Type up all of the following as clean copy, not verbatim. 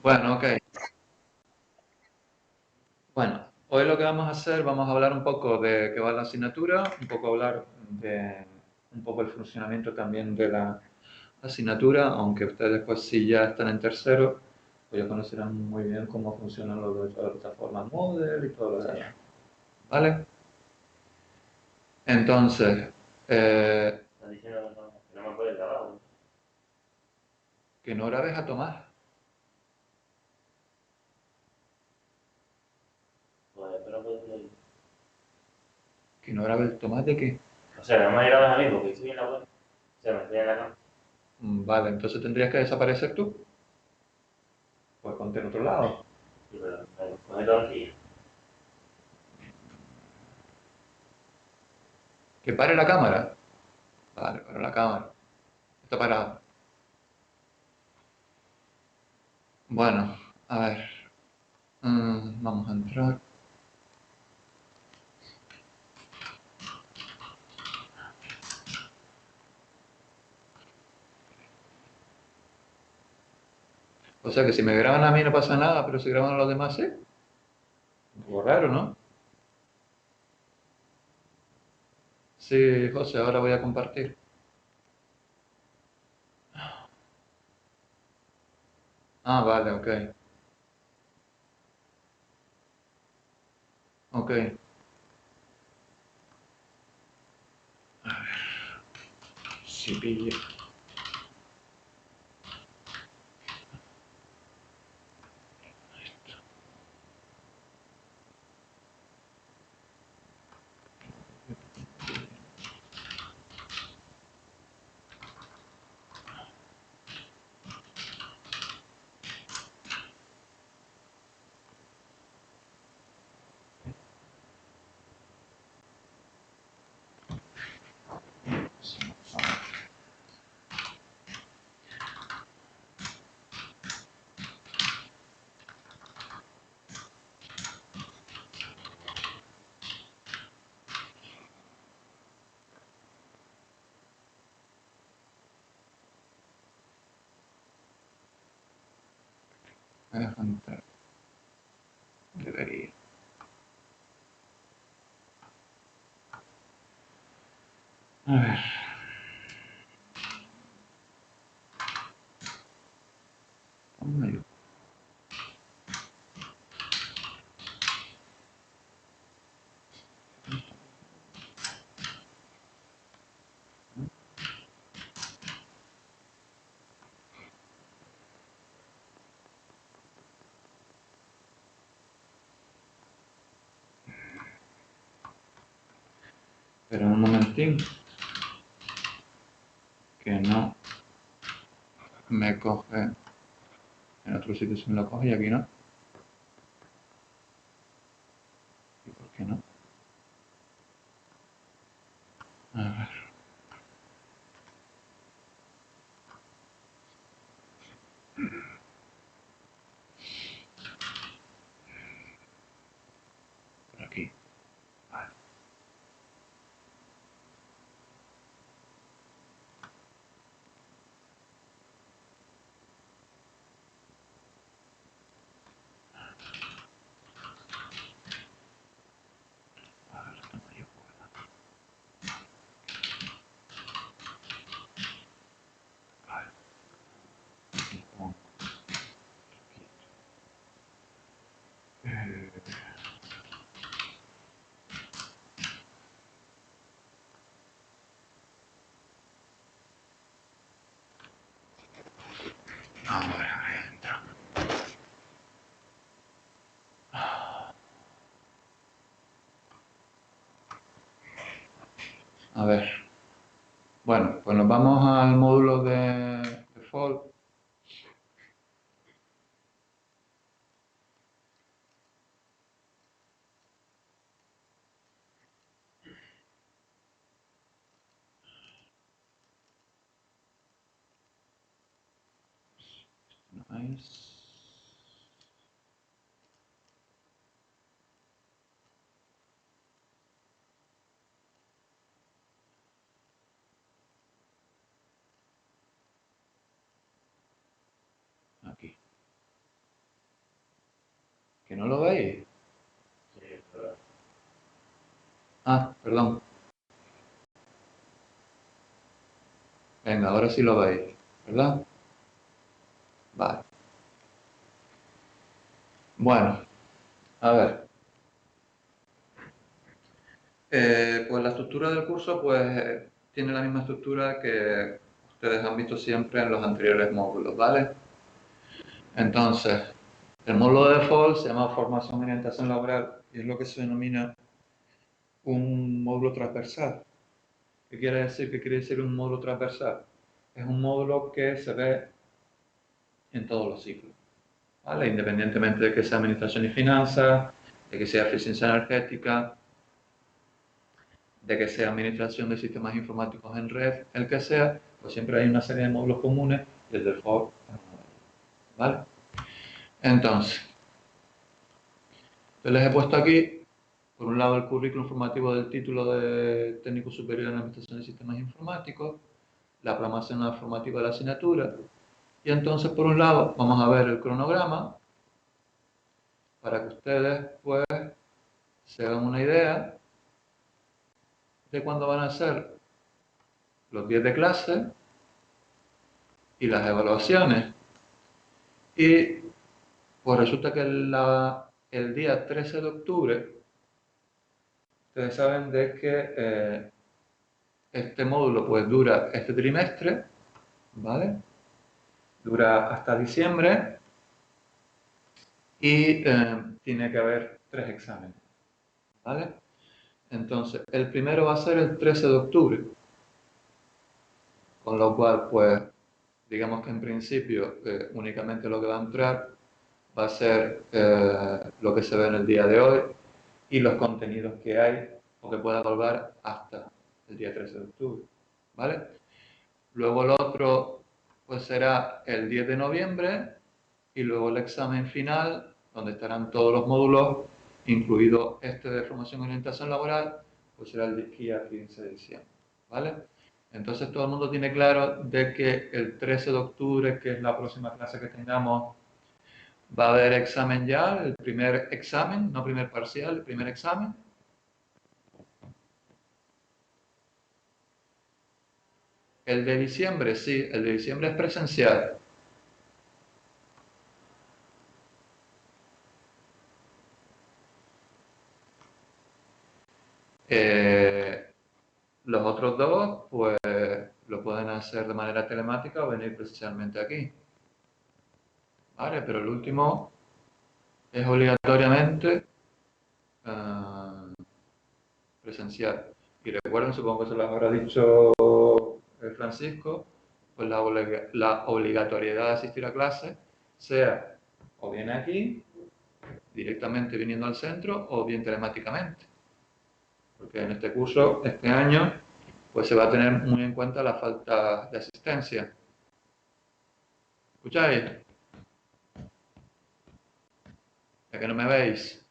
Bueno, ok. Bueno, hoy lo que vamos a hacer, vamos a hablar un poco de qué va la asignatura, un poco hablar de un poco el funcionamiento también de la asignatura, aunque ustedes pues si ya están en tercero, pues ya conocerán muy bien cómo funcionan los de la plataforma Moodle y todo lo Sí. demás. ¿Vale? Entonces, Estás diciendo que no me puedes grabar, ¿no? que no grabes a Tomás, Pues espero que... que no grabe el Tomás de qué. O sea, no me grabas a mí porque estoy en la web. O sea, me estoy en la cama. Vale, entonces tendrías que desaparecer tú, pues ponte en otro lado. Sí, pero coge todo aquí. Que pare la cámara. Vale, para la cámara. Está parado. Bueno, a ver. Vamos a entrar. O sea que si me graban a mí no pasa nada, pero si graban a los demás sí. Un poco raro, ¿no? Sí, José, ahora voy a compartir. Ah, vale, ok. Ok. Sí, pille. Me dejan entrar. Debería. A ver. Ponme yo. Pero un momentín. Que no me coge. En otro sitio se me lo coge y aquí no. ¿Y por qué no? A ver. Por aquí. Vale. A ver, no mayúscula. Vale. Y pongo aquí. Ahora entra. A ver. Bueno, pues nos vamos al módulo de default. No es. Aquí. ¿Que no lo veis? Sí, pero Ah, perdón. Venga, ahora sí lo veis, ¿verdad? Vale. Bueno, a ver. Pues la estructura del curso pues tiene la misma estructura que ustedes han visto siempre en los anteriores módulos, ¿vale? Entonces, el módulo de default se llama formación y orientación laboral y es lo que se denomina un módulo transversal. ¿Qué quiere decir? ¿Qué quiere decir un módulo transversal? Es un módulo que se ve en todos los ciclos, ¿vale? Independientemente de que sea administración y finanzas, de que sea eficiencia energética, de que sea administración de sistemas informáticos en red, el que sea, pues siempre hay una serie de módulos comunes y el default es uno de ellos, ¿vale? Entonces, yo les he puesto aquí, por un lado, el currículum formativo del título de Técnico Superior en Administración de Sistemas Informáticos, la programación formativa de la asignatura, y entonces, por un lado, vamos a ver el cronograma, para que ustedes, pues, se hagan una idea de cuándo van a ser los días de clase y las evaluaciones. Y pues resulta que el día 13 de octubre, ustedes saben de que este módulo pues dura este trimestre, ¿vale? Dura hasta diciembre y tiene que haber 3 exámenes, ¿vale? Entonces, el primero va a ser el 13 de octubre, con lo cual, pues, digamos que en principio únicamente lo que va a entrar va a ser lo que se ve en el día de hoy y los contenidos que hay o que pueda colgar hasta el día 13 de octubre, ¿vale? Luego el otro pues será el 10 de noviembre y luego el examen final, donde estarán todos los módulos, incluido este de formación y orientación laboral, pues será el día 15 de diciembre, ¿vale? Entonces todo el mundo tiene claro de que el 13 de octubre, que es la próxima clase que tengamos, va a haber examen ya, el primer examen, no primer parcial, el primer examen. El de diciembre, sí, el de diciembre es presencial. Eh, los otros dos, pues lo pueden hacer de manera telemática o venir presencialmente aquí. ¿Vale? Pero el último es obligatoriamente presencial. Y recuerden, supongo que se los habrá dicho Francisco, pues la obligatoriedad de asistir a clase sea o bien aquí, directamente viniendo al centro, o bien telemáticamente. Porque en este curso, este año, pues se va a tener muy en cuenta la falta de asistencia. ¿Escucháis? ¿Ya que no me veis?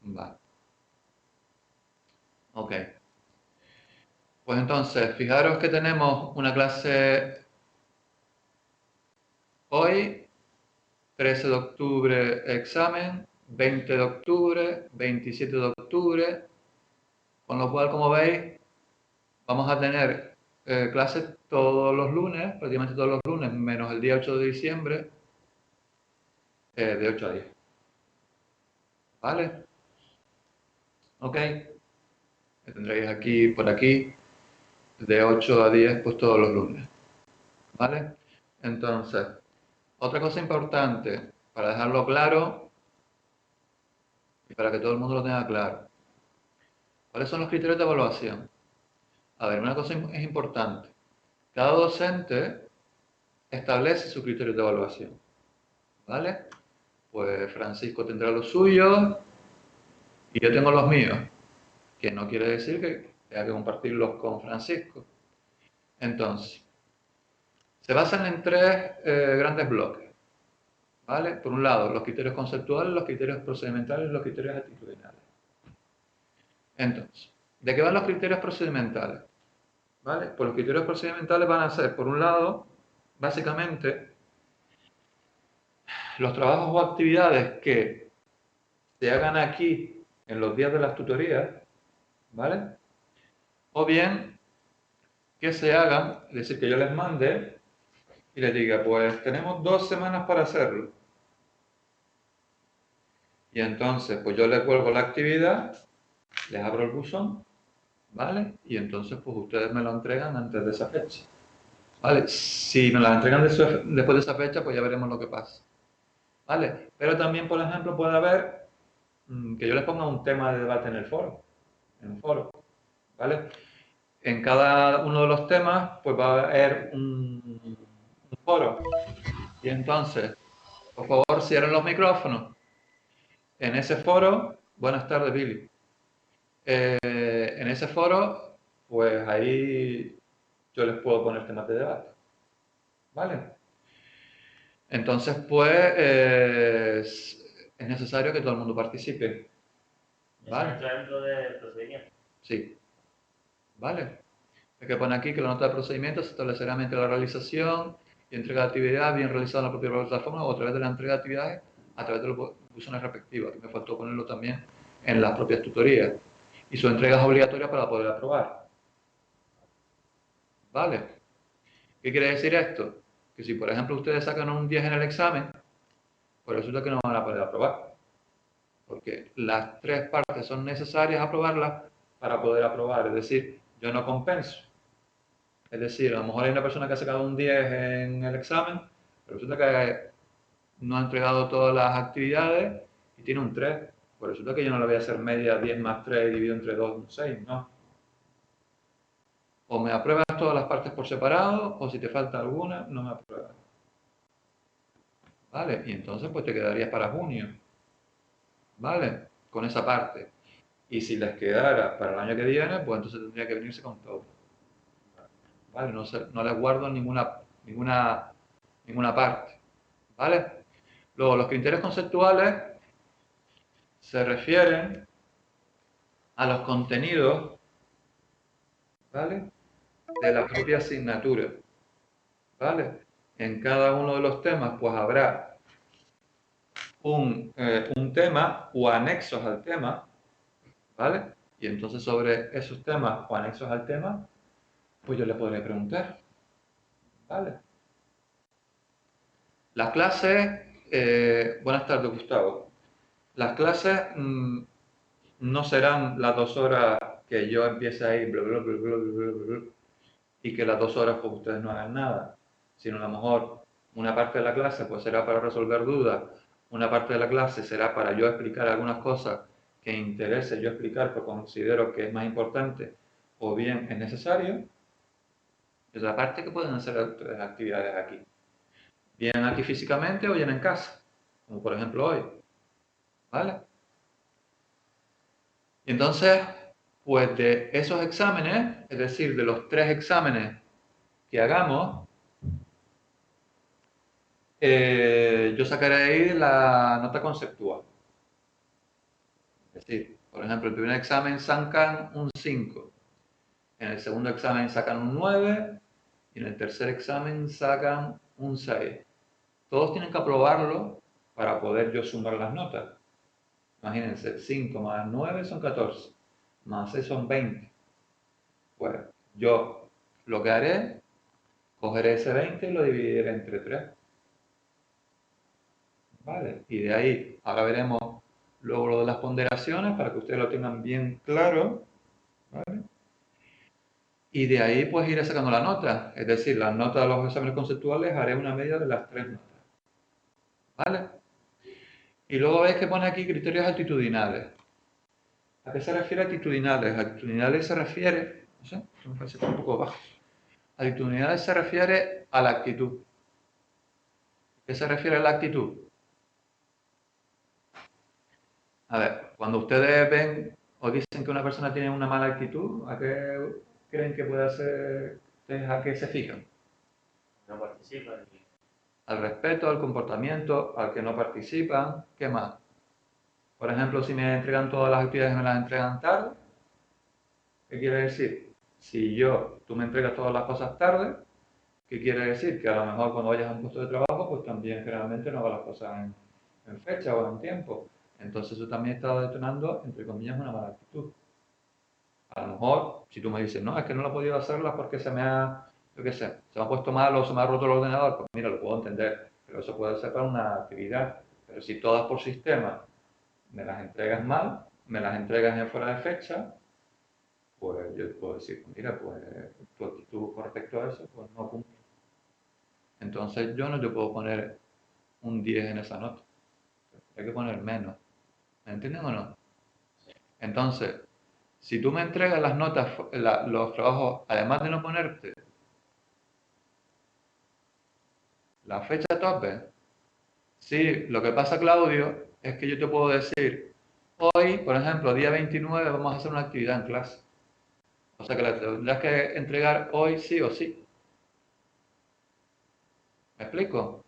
Vale. Ok. Pues entonces, fijaros que tenemos una clase hoy, 13 de octubre examen, 20 de octubre, 27 de octubre, con lo cual, como veis, vamos a tener clases todos los lunes, prácticamente todos los lunes, menos el día 8 de diciembre, de 8 a 10. ¿Vale? Ok. Que tendréis aquí, por aquí, de 8 a 10, pues todos los lunes. ¿Vale? Entonces, otra cosa importante, para dejarlo claro y para que todo el mundo lo tenga claro. ¿Cuáles son los criterios de evaluación? A ver, una cosa es importante. Cada docente establece sus criterios de evaluación. ¿Vale? Pues Francisco tendrá los suyos y yo tengo los míos, que no quiere decir que tenga que compartirlos con Francisco. Entonces, se basan en tres grandes bloques. ¿Vale? Por un lado, los criterios conceptuales, los criterios procedimentales y los criterios actitudinales. Entonces, ¿de qué van los criterios procedimentales? ¿Vale? Pues los criterios procedimentales van a ser, por un lado, básicamente, los trabajos o actividades que se hagan aquí en los días de las tutorías, ¿vale? O bien que se hagan, es decir, que yo les mande y les diga, pues tenemos 2 semanas para hacerlo. Y entonces, pues yo les cuelgo la actividad, les abro el buzón, ¿vale? Y entonces, pues ustedes me lo entregan antes de esa fecha, ¿vale? Si me la entregan después de esa fecha, pues ya veremos lo que pasa, ¿vale? Pero también, por ejemplo, puede haber que yo les ponga un tema de debate en el foro, ¿vale? En cada uno de los temas, pues va a haber un foro. Y entonces, por favor, cierren los micrófonos. En ese foro, buenas tardes, Billy. En ese foro, pues ahí yo les puedo poner temas de debate, ¿vale? Entonces, pues es necesario que todo el mundo participe, ¿Eso ¿vale? entra dentro del procedimiento? Sí, ¿vale? Hay que poner aquí que la nota de procedimiento se establecerá mediante la realización y entrega de actividad bien realizada en la propia plataforma o a través de la entrega de actividades a través de los buzones respectivos. Aquí me faltó ponerlo también en las propias tutorías. Y su entrega es obligatoria para poder aprobar, ¿vale? ¿Qué quiere decir esto? Que si, por ejemplo, ustedes sacan un 10 en el examen, pues resulta que no van a poder aprobar. Porque las 3 partes son necesarias aprobarlas para poder aprobar. Es decir, yo no compenso. Es decir, a lo mejor hay una persona que ha sacado un 10 en el examen, pero resulta que no ha entregado todas las actividades y tiene un 3. Pues resulta que yo no le voy a hacer media 10 más 3 dividido entre 2, un 6, ¿no? O me apruebas todas las partes por separado, o si te falta alguna, no me apruebas. ¿Vale? Y entonces pues te quedarías para junio. ¿Vale? Con esa parte. Y si les quedara para el año que viene, pues entonces tendría que venirse con todo. ¿Vale? No les guardo ninguna parte. ¿Vale? Luego, los criterios conceptuales se refieren a los contenidos, ¿vale? De la propia asignatura. ¿Vale? En cada uno de los temas, pues habrá un tema o anexos al tema, ¿vale? Y entonces sobre esos temas o anexos al tema, pues yo le podré preguntar, ¿vale? Las clases, buenas tardes, Gustavo. Las clases no serán las 2 horas que yo empiece a ir bla, bla, bla, bla, bla, bla, bla, y que las 2 horas pues ustedes no hagan nada, sino a lo mejor una parte de la clase pues será para resolver dudas, una parte de la clase será para yo explicar algunas cosas que interese yo explicar porque considero que es más importante o bien es necesario. Esa parte que pueden hacer ustedes actividades aquí, bien aquí físicamente o bien en casa, como por ejemplo hoy, ¿vale? Y entonces, pues de esos exámenes, es decir, de los 3 exámenes que hagamos, yo sacaré ahí la nota conceptual. Es decir, por ejemplo, el primer examen sacan un 5, en el segundo examen sacan un 9 y en el tercer examen sacan un 6. Todos tienen que aprobarlo para poder yo sumar las notas. Imagínense, 5 más 9 son 14, más 6 son 20. Pues yo lo que haré, cogeré ese 20 y lo dividiré entre 3. ¿Vale? Y de ahí, ahora veremos luego lo de las ponderaciones para que ustedes lo tengan bien claro. ¿Vale? Y de ahí pues iré sacando la nota. Es decir, las notas de los exámenes conceptuales haré una media de las 3 notas. ¿Vale? Y luego veis que pone aquí criterios actitudinales. ¿A qué se refiere actitudinales? Actitudinales se refiere, no sé, me parece que está un poco bajo. Actitudinales se refiere a la actitud. ¿Qué se refiere a la actitud? A ver, cuando ustedes ven o dicen que una persona tiene una mala actitud, ¿a qué creen que puede ser? ¿A qué se fijan? No participan. Al respeto, al comportamiento, al que no participan, ¿qué más? Por ejemplo, si me entregan todas las actividades y me las entregan tarde, ¿qué quiere decir? Si tú me entregas todas las cosas tarde, ¿Qué quiere decir? Que a lo mejor cuando vayas a un puesto de trabajo, pues también generalmente no hagas las cosas en fecha o en tiempo. Entonces eso también está detonando, entre comillas, una mala actitud. A lo mejor, si tú me dices, no, es que no lo he podido hacerla porque se me ha, yo qué sé, se me ha puesto mal o se me ha roto el ordenador, pues mira, lo puedo entender, pero eso puede ser para una actividad. Pero si todas por sistema me las entregas mal, me las entregas en fuera de fecha, pues yo te puedo decir, pues mira, pues tu actitud con respecto a eso, pues no cumple. Entonces yo no te puedo poner un 10 en esa nota, hay que poner menos. ¿Me entienden o no? Entonces, si tú me entregas las notas, los trabajos, además de no ponerte la fecha tope, sí, lo que pasa, Claudio, es que yo te puedo decir, hoy, por ejemplo, día 29, vamos a hacer una actividad en clase. O sea que la tendrás que entregar hoy sí o sí. ¿Me explico?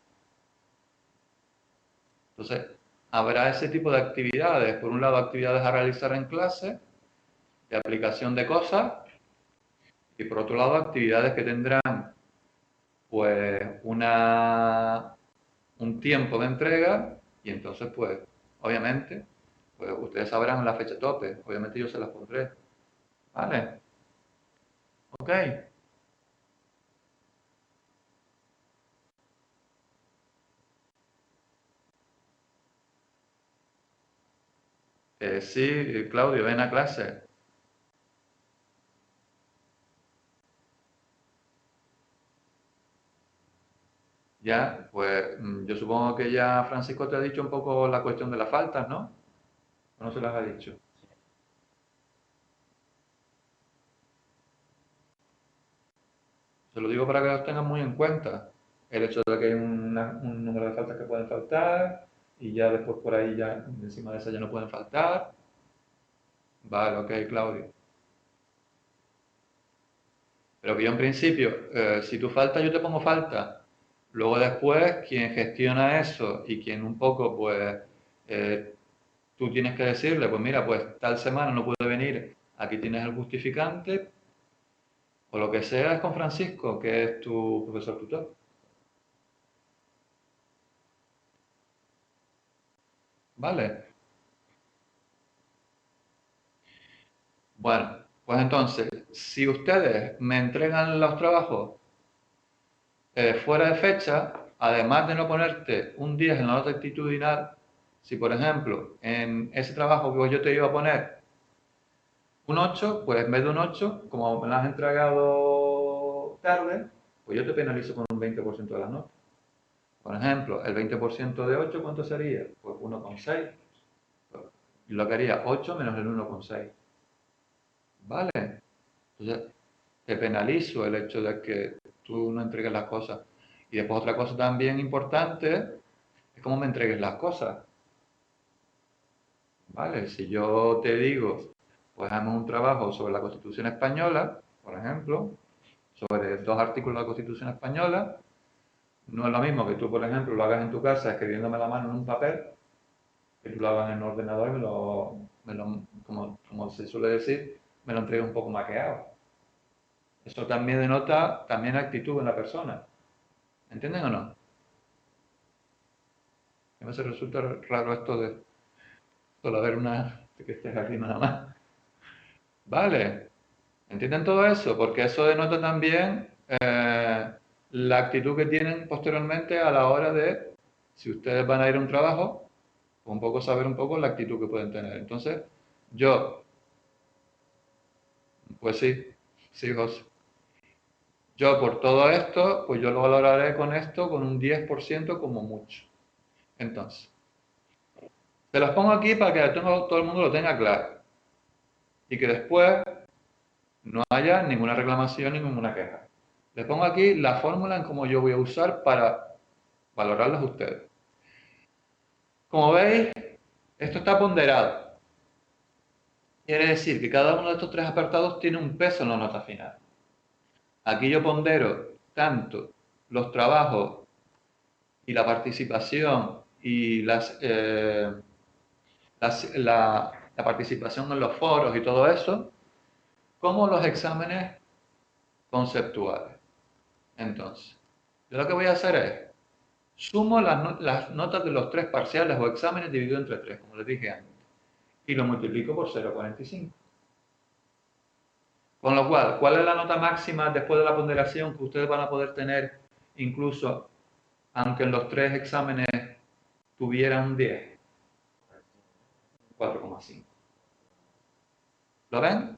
Entonces, habrá ese tipo de actividades. Por un lado, actividades a realizar en clase, de aplicación de cosas, y por otro lado, actividades que tendrán pues un tiempo de entrega y entonces pues obviamente pues ustedes sabrán la fecha tope, obviamente yo se las pondré, ¿vale? Ok. Sí, Claudio, ven a clase. Ya, pues yo supongo que ya Francisco te ha dicho un poco la cuestión de las faltas, ¿no? ¿O no se las ha dicho? Se lo digo para que los tengan muy en cuenta. El hecho de que hay un número de faltas que pueden faltar y ya después por ahí ya encima de esa ya no pueden faltar. Vale, ok, Claudio. Pero que yo en principio, si tú faltas, yo te pongo falta. Luego después, quien gestiona eso y quien un poco, pues, eh, tú tienes que decirle, pues mira, pues tal semana no puede venir, aquí tienes el justificante, o lo que sea es con Francisco, que es tu profesor tutor. ¿Vale? Bueno, pues entonces, si ustedes me entregan los trabajos fuera de fecha, además de no ponerte un 10 en la nota actitudinal, si por ejemplo en ese trabajo que yo te iba a poner un 8, pues en vez de un 8, como me lo has entregado tarde, pues yo te penalizo con un 20% de la nota. Por ejemplo, el 20% de 8, ¿cuánto sería? Pues 1,6. Y lo que haría 8 menos el 1,6. ¿Vale? Entonces, te penalizo el hecho de que tú no entregues las cosas. Y después otra cosa también importante es cómo me entregues las cosas. ¿Vale? Si yo te digo, pues hagamos un trabajo sobre la Constitución Española, por ejemplo, sobre 2 artículos de la Constitución Española, no es lo mismo que tú, por ejemplo, lo hagas en tu casa escribiéndome la mano en un papel, que tú lo hagas en el ordenador y como se suele decir, me lo entregues un poco maqueado. Eso también denota también actitud en la persona. ¿Entienden o no? A mí me resulta raro esto de solo ver de que estés aquí nada más. Vale, ¿entienden todo eso? Porque eso denota también la actitud que tienen posteriormente a la hora de, si ustedes van a ir a un trabajo, pues un poco saber un poco la actitud que pueden tener. Entonces, yo, pues sí, sí, José. Yo por todo esto, pues yo lo valoraré con esto con un 10% como mucho. Entonces, te los pongo aquí para que todo el mundo lo tenga claro y que después no haya ninguna reclamación ni ninguna queja. Les pongo aquí la fórmula en cómo yo voy a usar para valorarlos ustedes. Como veis, esto está ponderado. Quiere decir que cada uno de estos 3 apartados tiene un peso en la nota final. Aquí yo pondero tanto los trabajos y la participación y la participación en los foros y todo eso, como los exámenes conceptuales. Entonces, yo lo que voy a hacer es, sumo las notas de los 3 parciales o exámenes dividido entre 3, como les dije antes, y lo multiplico por 0,45. Con lo cual, ¿cuál es la nota máxima después de la ponderación que ustedes van a poder tener incluso aunque en los 3 exámenes tuvieran un 10? 4,5. ¿Lo ven?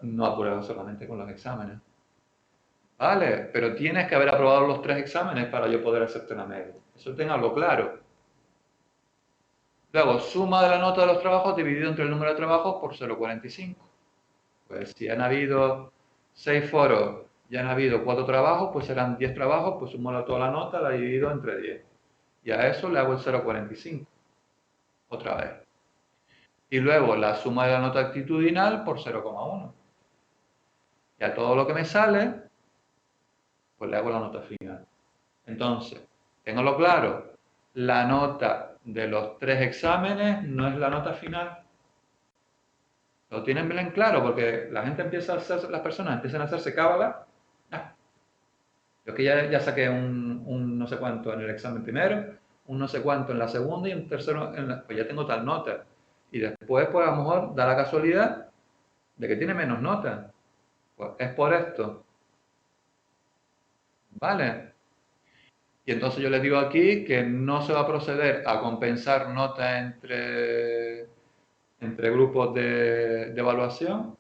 No apruebo solamente con los exámenes. Vale, pero tienes que haber aprobado los 3 exámenes para yo poder hacerte una media. Eso tenganlo claro. Luego, suma de la nota de los trabajos dividido entre el número de trabajos por 0,45. Pues si han habido 6 foros y han habido 4 trabajos, pues serán 10 trabajos, pues sumo toda la nota, la divido entre 10. Y a eso le hago el 0,45. Otra vez. Y luego la suma de la nota actitudinal por 0,1. Y a todo lo que me sale, pues le hago la nota final. Entonces, ténganlo claro, la nota de los 3 exámenes no es la nota final. Lo tienen bien claro, porque la gente empieza a hacer, las personas empiezan a hacerse cábala. Ah, yo que ya saqué un no sé cuánto en el examen primero, un no sé cuánto en la segunda y un tercero, pues ya tengo tal nota. Y después, pues a lo mejor da la casualidad de que tiene menos nota. Pues es por esto. ¿Vale? Y entonces yo les digo aquí que no se va a proceder a compensar notas entre grupos de evaluación,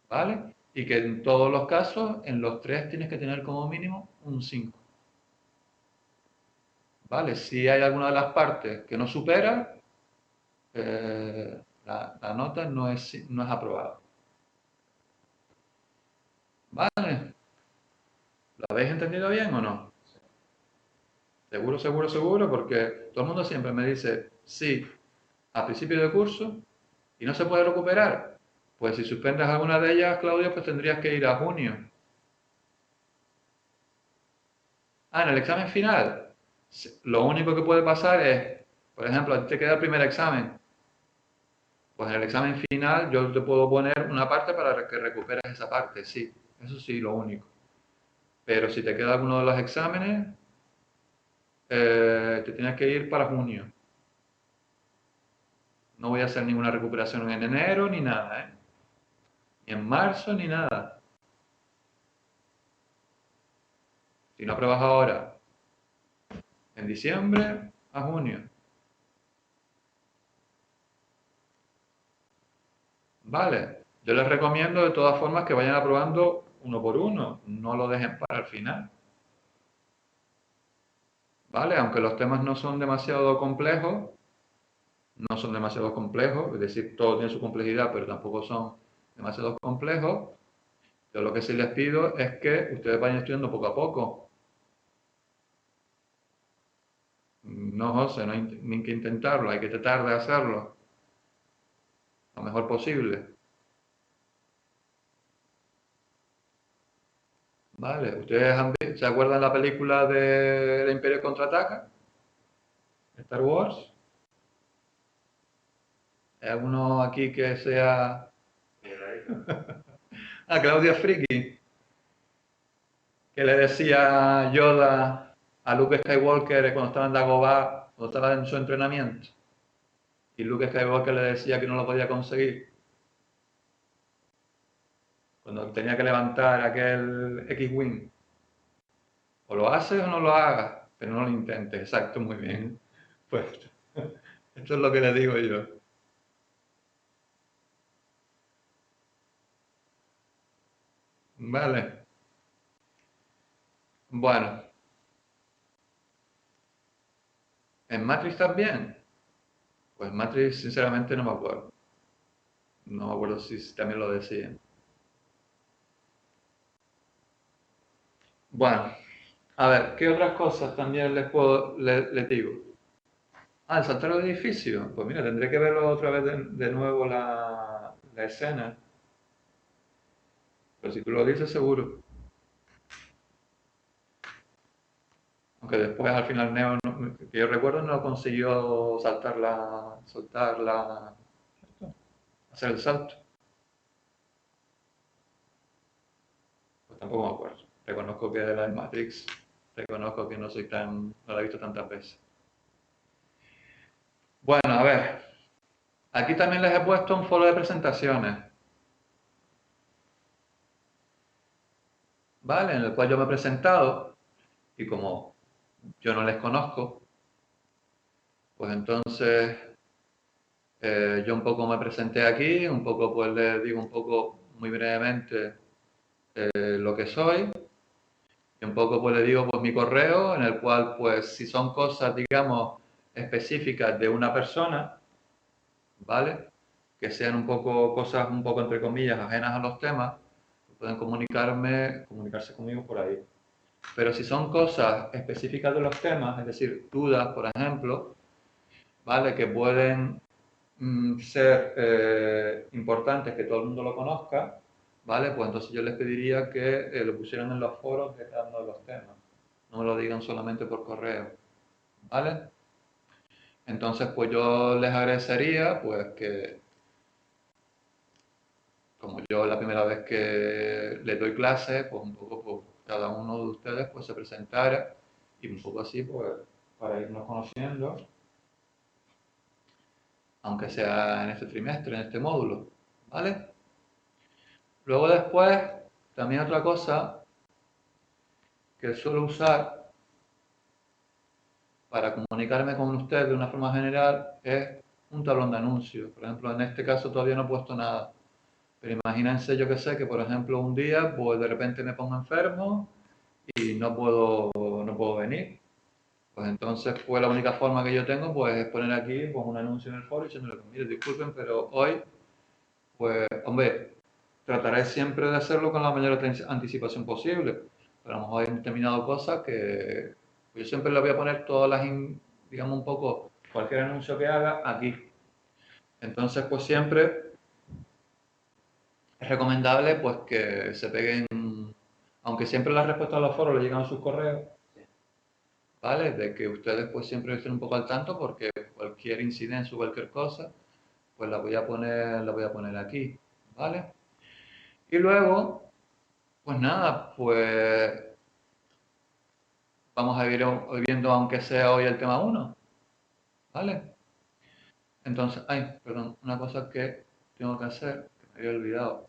¿vale? Y que en todos los casos, en los 3 tienes que tener como mínimo un 5. ¿Vale? Si hay alguna de las partes que no supera, la nota no es aprobada. ¿Vale? ¿Lo habéis entendido bien o no? Seguro, seguro, seguro, porque todo el mundo siempre me dice, sí, a principio de curso, y no se puede recuperar. Pues si suspendes alguna de ellas, Claudio, pues tendrías que ir a junio. Ah, en el examen final, lo único que puede pasar es, por ejemplo, a ti te queda el primer examen. Pues en el examen final yo te puedo poner una parte para que recuperes esa parte, sí. Eso sí, lo único. Pero si te queda alguno de los exámenes, te tienes que ir para junio. No voy a hacer ninguna recuperación en enero ni nada, ¿eh? Ni en marzo ni nada. Si no apruebas ahora, en diciembre a junio. Vale, yo les recomiendo de todas formas que vayan aprobando uno por uno, no lo dejen para el final. Vale, aunque los temas no son demasiado complejos, es decir, todo tiene su complejidad, pero tampoco son demasiado complejos. Yo lo que sí les pido es que ustedes vayan estudiando poco a poco. No, José, no hay ni que intentarlo, hay que tratar de hacerlo lo mejor posible. Vale, ¿ustedes se acuerdan la película de El Imperio Contraataca? Star Wars. ¿Hay alguno aquí que sea... Ah, Claudia Friki, que le decía Yoda a Luke Skywalker cuando estaba en Dagobah, cuando estaba en su entrenamiento. Y Luke Skywalker le decía que no lo podía conseguir. Cuando tenía que levantar aquel X-Wing. O lo haces o no lo hagas, pero no lo intentes. Exacto, muy bien. Pues esto es lo que le digo yo. Vale. Bueno, ¿en Matrix también? Pues Matrix sinceramente no me acuerdo. No me acuerdo si también lo decía. Bueno, a ver, ¿qué otras cosas también les digo? Ah, el saltar al edificio. Pues mira, tendré que verlo otra vez de nuevo la escena. Pero si tú lo dices, seguro. Aunque después al final Neo, que yo recuerdo, no consiguió hacer el salto. Pues tampoco me acuerdo. Reconozco que la Matrix, reconozco que no no la he visto tantas veces. Bueno, a ver. Aquí también les he puesto un foro de presentaciones. ¿Vale? En el cual yo me he presentado y como yo no les conozco, pues entonces yo un poco me presenté aquí, un poco pues les digo un poco muy brevemente lo que soy y un poco pues les digo pues mi correo en el cual pues si son cosas digamos específicas de una persona, ¿vale? Que sean un poco cosas un poco entre comillas ajenas a los temas, pueden comunicarse conmigo por ahí. Pero si son cosas específicas de los temas, es decir, dudas, por ejemplo, ¿vale? Que pueden ser importantes, que todo el mundo lo conozca, ¿vale? Pues entonces yo les pediría que lo pusieran en los foros de cada uno de los temas. No me lo digan solamente por correo, ¿vale? Entonces, pues yo les agradecería, pues que, como yo es la primera vez que les doy clase, pues un poco, pues cada uno de ustedes, pues se presentara y un poco así, pues para irnos conociendo, aunque sea en este trimestre, en este módulo, ¿vale? Luego después, también otra cosa que suelo usar para comunicarme con usted de una forma general es un tablón de anuncios. Por ejemplo, en este caso todavía no he puesto nada. Pero imagínense, yo que sé, que por ejemplo un día pues de repente me pongo enfermo y no puedo venir. Pues entonces pues la única forma que yo tengo pues es poner aquí pues un anuncio en el foro diciéndole, mire, disculpen, pero hoy pues hombre, trataré siempre de hacerlo con la mayor anticipación posible. Pero a lo mejor hay determinadas cosas que yo siempre le voy a poner todas digamos un poco, cualquier anuncio que haga aquí. Entonces, pues siempre es recomendable pues que se peguen, aunque siempre las respuestas a los foros le llegan a sus correos, ¿vale? De que ustedes pues siempre estén un poco al tanto porque cualquier incidencia o cualquier cosa, pues la voy a poner aquí, ¿vale? Y luego, pues nada, pues vamos a ir viendo aunque sea hoy el tema 1, ¿vale? Entonces, ay, perdón, una cosa que tengo que hacer, que me había olvidado.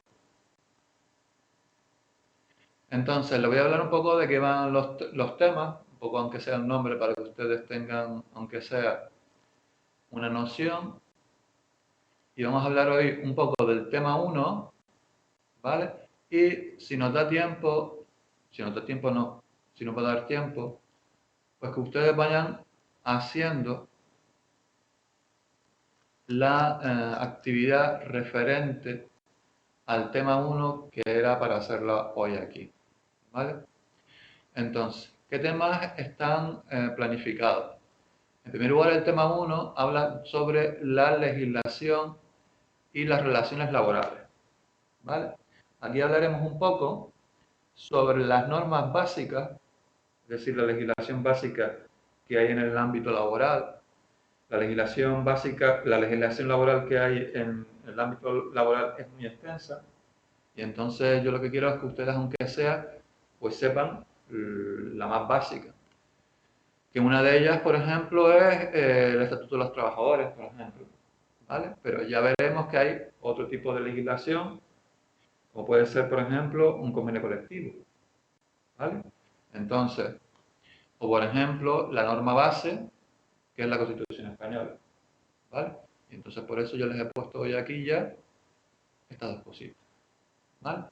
Entonces, le voy a hablar un poco de qué van los temas, un poco aunque sea el nombre para que ustedes tengan, aunque sea una noción. Y vamos a hablar hoy un poco del tema 1, ¿vale? Y si nos da tiempo, si nos da tiempo no, si no puede dar tiempo, pues que ustedes vayan haciendo la actividad referente al tema 1 que era para hacerla hoy aquí, ¿vale? Entonces, ¿qué temas están planificados? En primer lugar, el tema 1 habla sobre la legislación y las relaciones laborales, ¿vale? Aquí hablaremos un poco sobre las normas básicas, es decir, la legislación básica que hay en el ámbito laboral, la legislación básica, la legislación laboral que hay en el ámbito laboral es muy extensa y entonces yo lo que quiero es que ustedes, aunque sea, pues sepan la más básica. Que una de ellas, por ejemplo, es el Estatuto de los Trabajadores, por ejemplo, ¿vale? Pero ya veremos que hay otro tipo de legislación, como puede ser, por ejemplo, un convenio colectivo, ¿vale? Entonces, o por ejemplo, la norma base, que es la Constitución Española, ¿vale? Y entonces por eso yo les he puesto hoy aquí ya estas dos cositas, ¿vale?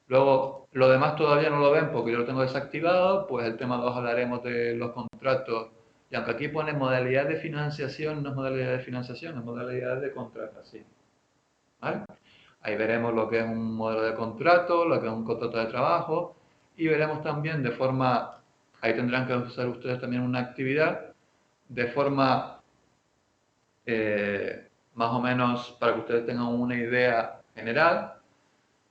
Luego, lo demás todavía no lo ven porque yo lo tengo desactivado, pues el tema 2 hablaremos de los contratos, y aunque aquí pone modalidad de financiación, no es modalidad de financiación, es modalidad de contratación, ¿vale? Ahí veremos lo que es un modelo de contrato, lo que es un contrato de trabajo, y veremos también de forma, ahí tendrán que hacer ustedes también una actividad, de forma más o menos para que ustedes tengan una idea general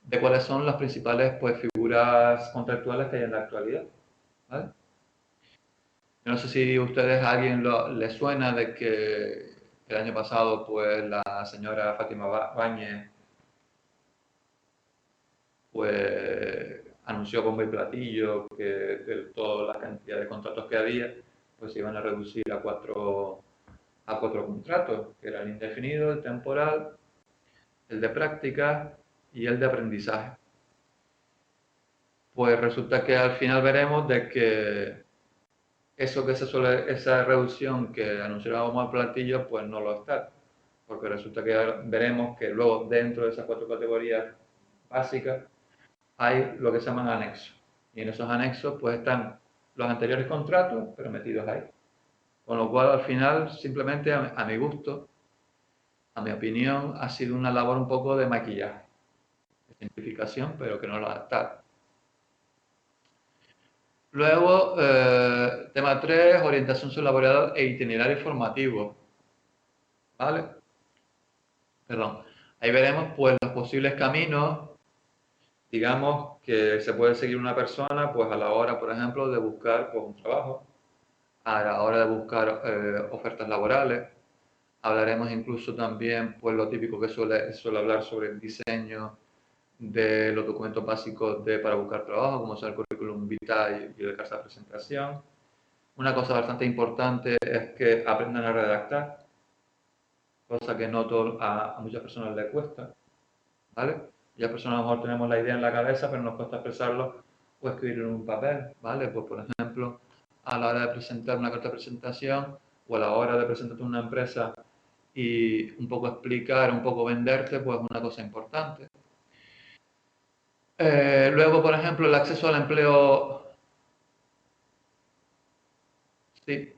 de cuáles son las principales pues, figuras contractuales que hay en la actualidad, ¿vale? Yo no sé si a ustedes a alguien les suena de que el año pasado pues la señora Fátima Báñez pues anunció bombo y platillo que de toda la cantidad de contratos que había, pues se iban a reducir a cuatro contratos, que era el indefinido, el temporal, el de práctica y el de aprendizaje. Pues resulta que al final veremos de que esa reducción que anunciábamos al platillo, pues no lo está. Porque resulta que veremos que luego dentro de esas 4 categorías básicas hay lo que se llaman anexos. Y en esos anexos pues están los anteriores contratos, pero metidos ahí. Con lo cual al final simplemente a mi gusto, a mi opinión, ha sido una labor un poco de maquillaje, de simplificación, pero que no lo adaptar. Luego, tema 3, orientación laboral e itinerario formativo. ¿Vale? Perdón. Ahí veremos pues los posibles caminos, digamos, que se puede seguir una persona pues a la hora, por ejemplo, de buscar pues, un trabajo, a la hora de buscar ofertas laborales. Hablaremos incluso también pues lo típico que suele hablar sobre el diseño de los documentos básicos para buscar trabajo, como sea el currículum vitae y la carta de presentación. Una cosa bastante importante es que aprendan a redactar, cosa que noto a muchas personas les cuesta, ¿vale? Muchas personas a lo mejor tenemos la idea en la cabeza, pero nos cuesta expresarlo o escribirlo en un papel, ¿vale? Pues por ejemplo, a la hora de presentar una carta de presentación o a la hora de presentarte una empresa y un poco explicar, un poco venderte, pues una cosa importante. Luego, por ejemplo, el acceso al empleo. Sí,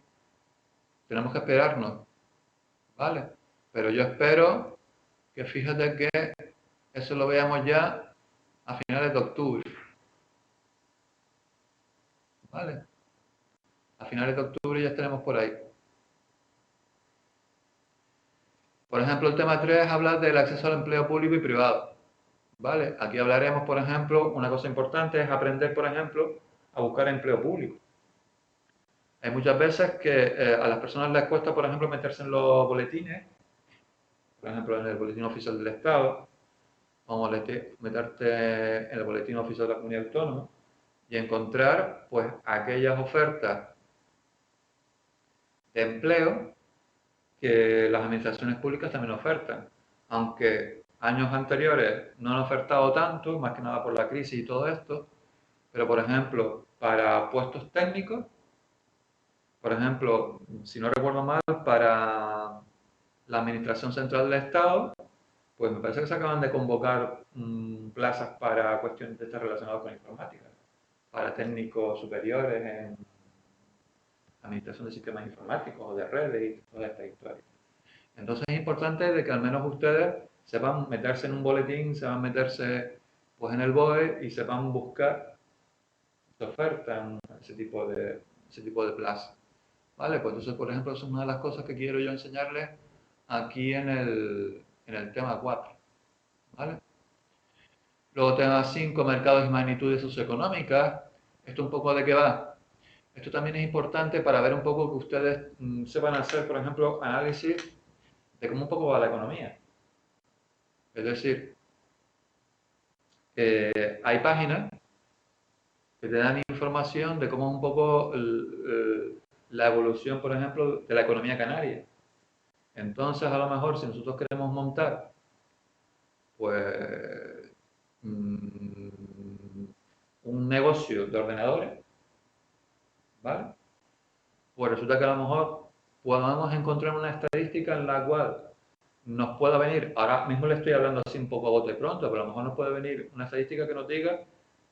tenemos que esperarnos, ¿vale? Pero yo espero que fíjate que eso lo veamos ya a finales de octubre, ¿vale? A finales de octubre ya estaremos por ahí. Por ejemplo, el tema 3 habla del acceso al empleo público y privado, ¿vale? Aquí hablaremos, por ejemplo, una cosa importante es aprender, por ejemplo, a buscar empleo público. Hay muchas veces que a las personas les cuesta, por ejemplo, meterse en los boletines, por ejemplo, en el Boletín Oficial del Estado, o meterte en el Boletín Oficial de la Comunidad Autónoma y encontrar, pues, aquellas ofertas de empleo que las administraciones públicas también ofertan. Aunque años anteriores no han ofertado tanto, más que nada por la crisis y todo esto, pero, por ejemplo, para puestos técnicos, por ejemplo, si no recuerdo mal, para la Administración Central del Estado, pues me parece que se acaban de convocar plazas para cuestiones de estas relacionadas con informática, para técnicos superiores en administración de sistemas informáticos o de redes y toda esta historia. Entonces es importante de que al menos ustedes sepan meterse en un boletín, sepan meterse pues en el BOE y sepan buscar se ofertan ese tipo de plazas. ¿Vale? Pues entonces, por ejemplo, eso es una de las cosas que quiero yo enseñarles aquí en el tema 4. ¿Vale? Luego tema 5, mercados y magnitudes socioeconómicas. ¿Esto un poco de qué va? Esto también es importante para ver un poco que ustedes sepan hacer, por ejemplo, análisis de cómo un poco va la economía. Es decir, hay páginas que te dan información de cómo es un poco la evolución, por ejemplo, de la economía canaria. Entonces, a lo mejor, si nosotros queremos montar, pues, un negocio de ordenadores, ¿vale? Pues resulta que a lo mejor podamos encontrar una estadística en la cual nos pueda venir, ahora mismo le estoy hablando así un poco a bote pronto, pero a lo mejor nos puede venir una estadística que nos diga,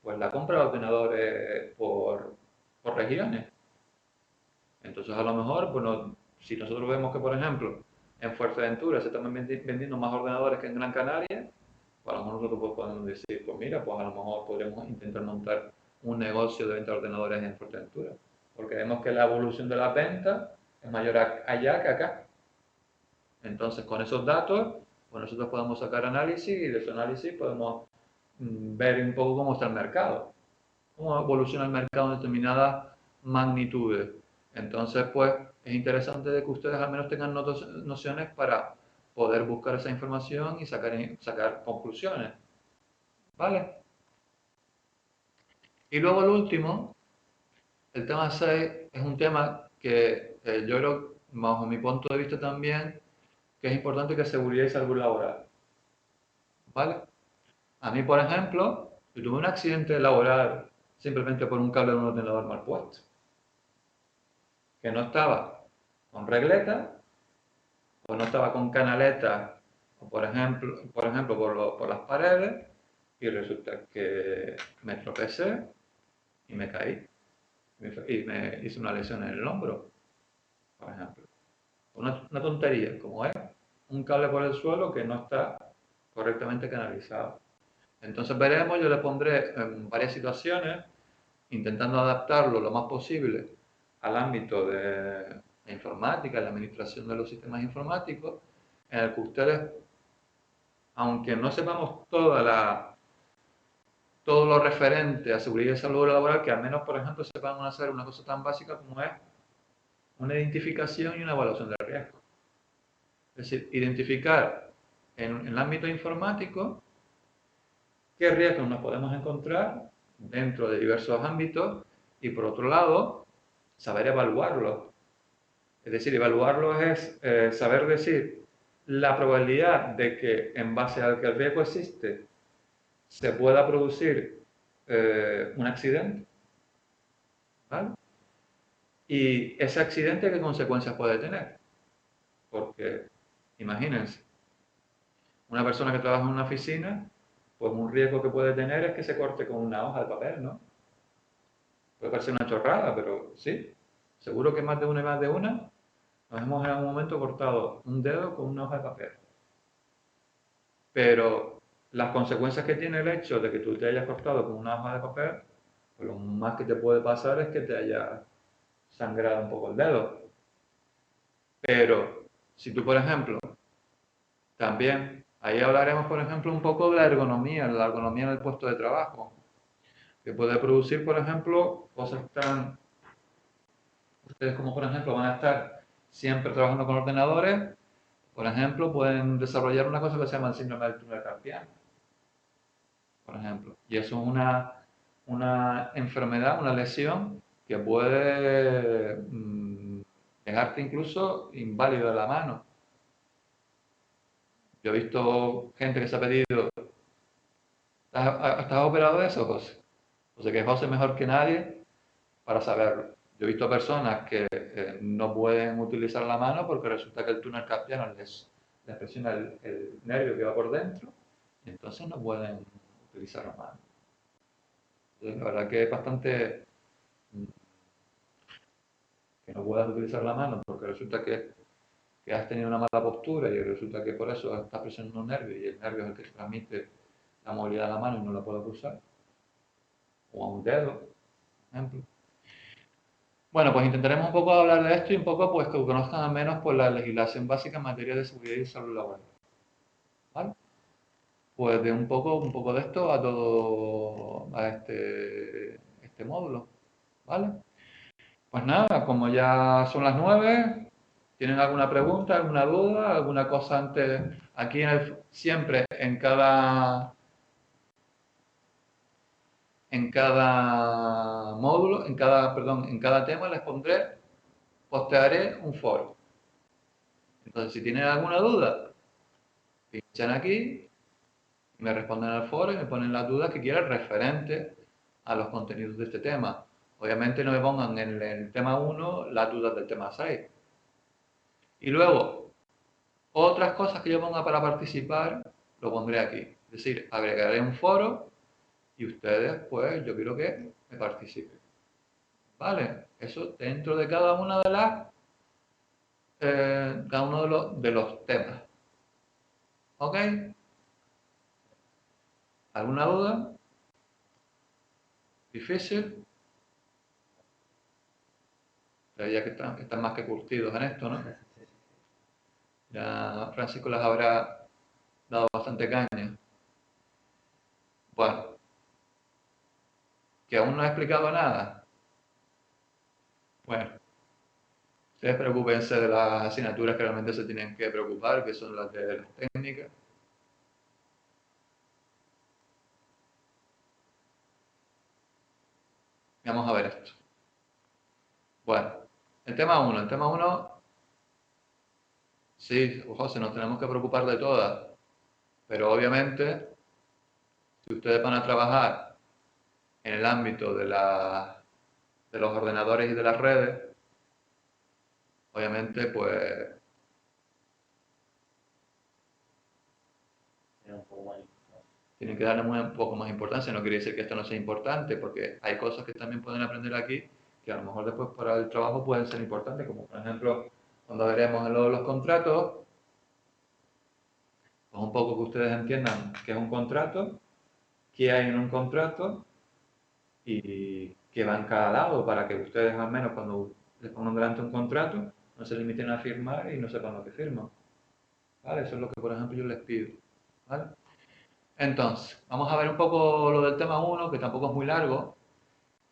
pues la compra de ordenadores por regiones. Entonces a lo mejor, bueno, si nosotros vemos que, por ejemplo, en Fuerteventura se están vendiendo más ordenadores que en Gran Canaria, pues a lo mejor nosotros podemos decir, pues mira, pues a lo mejor podríamos intentar montar un negocio de venta de ordenadores en Fuerteventura, porque vemos que la evolución de la venta es mayor allá que acá. Entonces, con esos datos, pues nosotros podemos sacar análisis y de ese análisis podemos ver un poco cómo está el mercado, cómo evoluciona el mercado en determinadas magnitudes. Entonces, pues es interesante de que ustedes al menos tengan nociones para poder buscar esa información y sacar conclusiones. ¿Vale? Y luego el último, el tema 6, es un tema que yo creo, bajo mi punto de vista también, que es importante, que es seguridad y salud laboral. ¿Vale? A mí, por ejemplo, yo tuve un accidente laboral simplemente por un cable de un ordenador mal puesto, que no estaba con regleta, o no estaba con canaletas, o por ejemplo por las paredes, y resulta que me tropecé y me caí, y me hice una lesión en el hombro, por ejemplo. Una tontería, como es un cable por el suelo que no está correctamente canalizado. Entonces veremos, yo le pondré en varias situaciones, intentando adaptarlo lo más posible al ámbito de la informática, la administración de los sistemas informáticos, en el que ustedes, aunque no sepamos todo lo referente a seguridad y salud laboral, que al menos, por ejemplo, sepan hacer una cosa tan básica como es una identificación y una evaluación de riesgo. Es decir, identificar en el ámbito informático qué riesgos nos podemos encontrar dentro de diversos ámbitos y, por otro lado, saber evaluarlos. Es decir, evaluarlos es saber decir la probabilidad de que, en base al que el riesgo existe, se pueda producir un accidente, ¿vale? Y ese accidente, ¿qué consecuencias puede tener? Porque, imagínense, una persona que trabaja en una oficina, pues un riesgo que puede tener es que se corte con una hoja de papel, ¿no? Puede parecer una chorrada, pero sí. Seguro que más de una y más de una nos hemos en algún momento cortado un dedo con una hoja de papel. Pero las consecuencias que tiene el hecho de que tú te hayas cortado con una hoja de papel, pues lo más que te puede pasar es que te haya sangrado un poco el dedo. Pero si tú, por ejemplo, también, ahí hablaremos, por ejemplo, un poco de la ergonomía en el puesto de trabajo, que puede producir, por ejemplo, cosas tan... Ustedes como, por ejemplo, van a estar siempre trabajando con ordenadores, por ejemplo, pueden desarrollar una cosa que se llama el síndrome del túnel carpiano, por ejemplo. Y eso es una enfermedad, una lesión que puede dejarte incluso inválido de la mano. Yo he visto gente que se ha pedido, ¿estás operado de eso, José? O sea que José es mejor que nadie para saberlo. Yo he visto personas que no pueden utilizar la mano porque resulta que el túnel carpiano les presiona el nervio que va por dentro y entonces no pueden utilizar la mano. Entonces, la verdad que es bastante mm, que no puedas utilizar la mano porque resulta que has tenido una mala postura y resulta que por eso estás presionando un nervio y el nervio es el que transmite la movilidad de la mano y no la puedes usar. O a un dedo, por ejemplo. Bueno, pues intentaremos un poco hablar de esto y un poco pues que conozcan al menos pues, la legislación básica en materia de seguridad y salud laboral. ¿Vale? Pues de un poco de esto a todo a este módulo. ¿Vale? Pues nada, como ya son las 9, ¿tienen alguna pregunta, alguna duda, alguna cosa antes? Aquí siempre en cada módulo, en cada tema les postearé un foro. Entonces, si tienen alguna duda, pinchan aquí, me responden al foro y me ponen las dudas que quieran referentes a los contenidos de este tema. Obviamente no me pongan en el tema 1 las dudas del tema 6. Y luego, otras cosas que yo ponga para participar, lo pondré aquí. Es decir, agregaré un foro y ustedes, pues, yo quiero que me participen. ¿Vale? Eso dentro de cada una de cada uno de los temas. ¿Ok? ¿Alguna duda? ¿Difícil? Ya que están más que curtidos en esto, ¿no? Ya Francisco les habrá dado bastante caña. Bueno, que aún no he explicado nada. Bueno, ustedes preocúpense de las asignaturas que realmente se tienen que preocupar, que son las de las técnicas. vamos a ver esto. Bueno, el tema 1. El tema 1, sí, José, nos tenemos que preocupar de todas, pero obviamente, si ustedes van a trabajar en el ámbito de los ordenadores y de las redes, obviamente, pues Es un poco mal. tienen que darle un poco más importancia. No quiere decir que esto no sea importante, porque hay cosas que también pueden aprender aquí que a lo mejor después para el trabajo pueden ser importantes, como por ejemplo, cuando veremos en lo de los contratos, pues un poco que ustedes entiendan qué es un contrato, qué hay en un contrato y qué va en cada lado, para que ustedes al menos cuando les pongan delante un contrato no se limiten a firmar y no sepan lo que firman. ¿Vale? Eso es lo que, por ejemplo, yo les pido. ¿Vale? Entonces, vamos a ver un poco lo del tema 1, que tampoco es muy largo,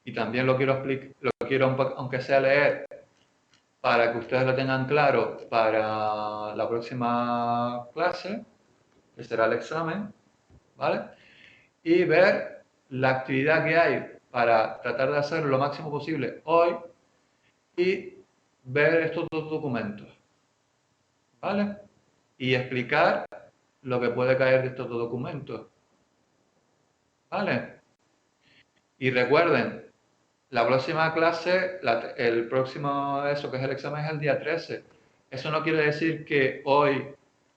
y también lo quiero explicar, lo quiero aunque sea leer, para que ustedes lo tengan claro para la próxima clase, que será el examen, ¿vale? Y ver la actividad que hay para tratar de hacer lo máximo posible hoy y ver estos dos documentos, ¿vale? Y explicar lo que puede caer de estos dos documentos, ¿vale? Y recuerden, la próxima clase, el próximo, eso que es el examen, es el día 13. Eso no quiere decir que hoy,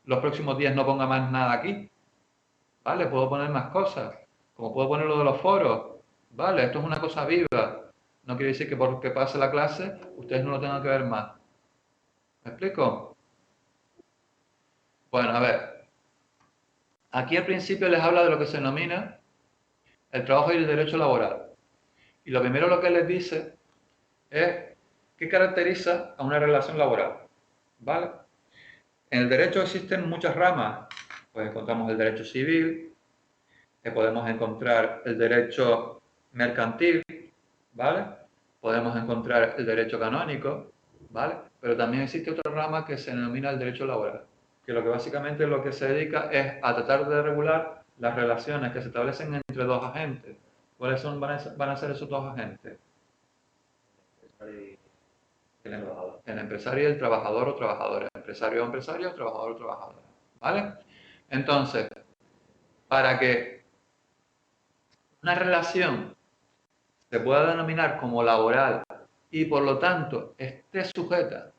los próximos días, no ponga más nada aquí, ¿vale? Puedo poner más cosas, como puedo poner lo de los foros, ¿vale? Esto es una cosa viva. No quiere decir que porque pase la clase, ustedes no lo tengan que ver más. ¿Me explico? Bueno, a ver. Aquí al principio les habla de lo que se denomina el trabajo y el derecho laboral. Y lo primero lo que les dice es qué caracteriza a una relación laboral, ¿vale? En el derecho existen muchas ramas, pues encontramos el derecho civil, podemos encontrar el derecho mercantil, ¿vale? Podemos encontrar el derecho canónico, ¿vale? Pero también existe otra rama que se denomina el derecho laboral, que lo que básicamente lo que se dedica es a tratar de regular las relaciones que se establecen entre dos agentes. ¿Cuáles van a ser esos dos agentes? El empresario y el trabajador o trabajadora. Empresario o empresario, trabajador o trabajadora. ¿Vale? Entonces, para que una relación se pueda denominar como laboral y por lo tanto esté sujeta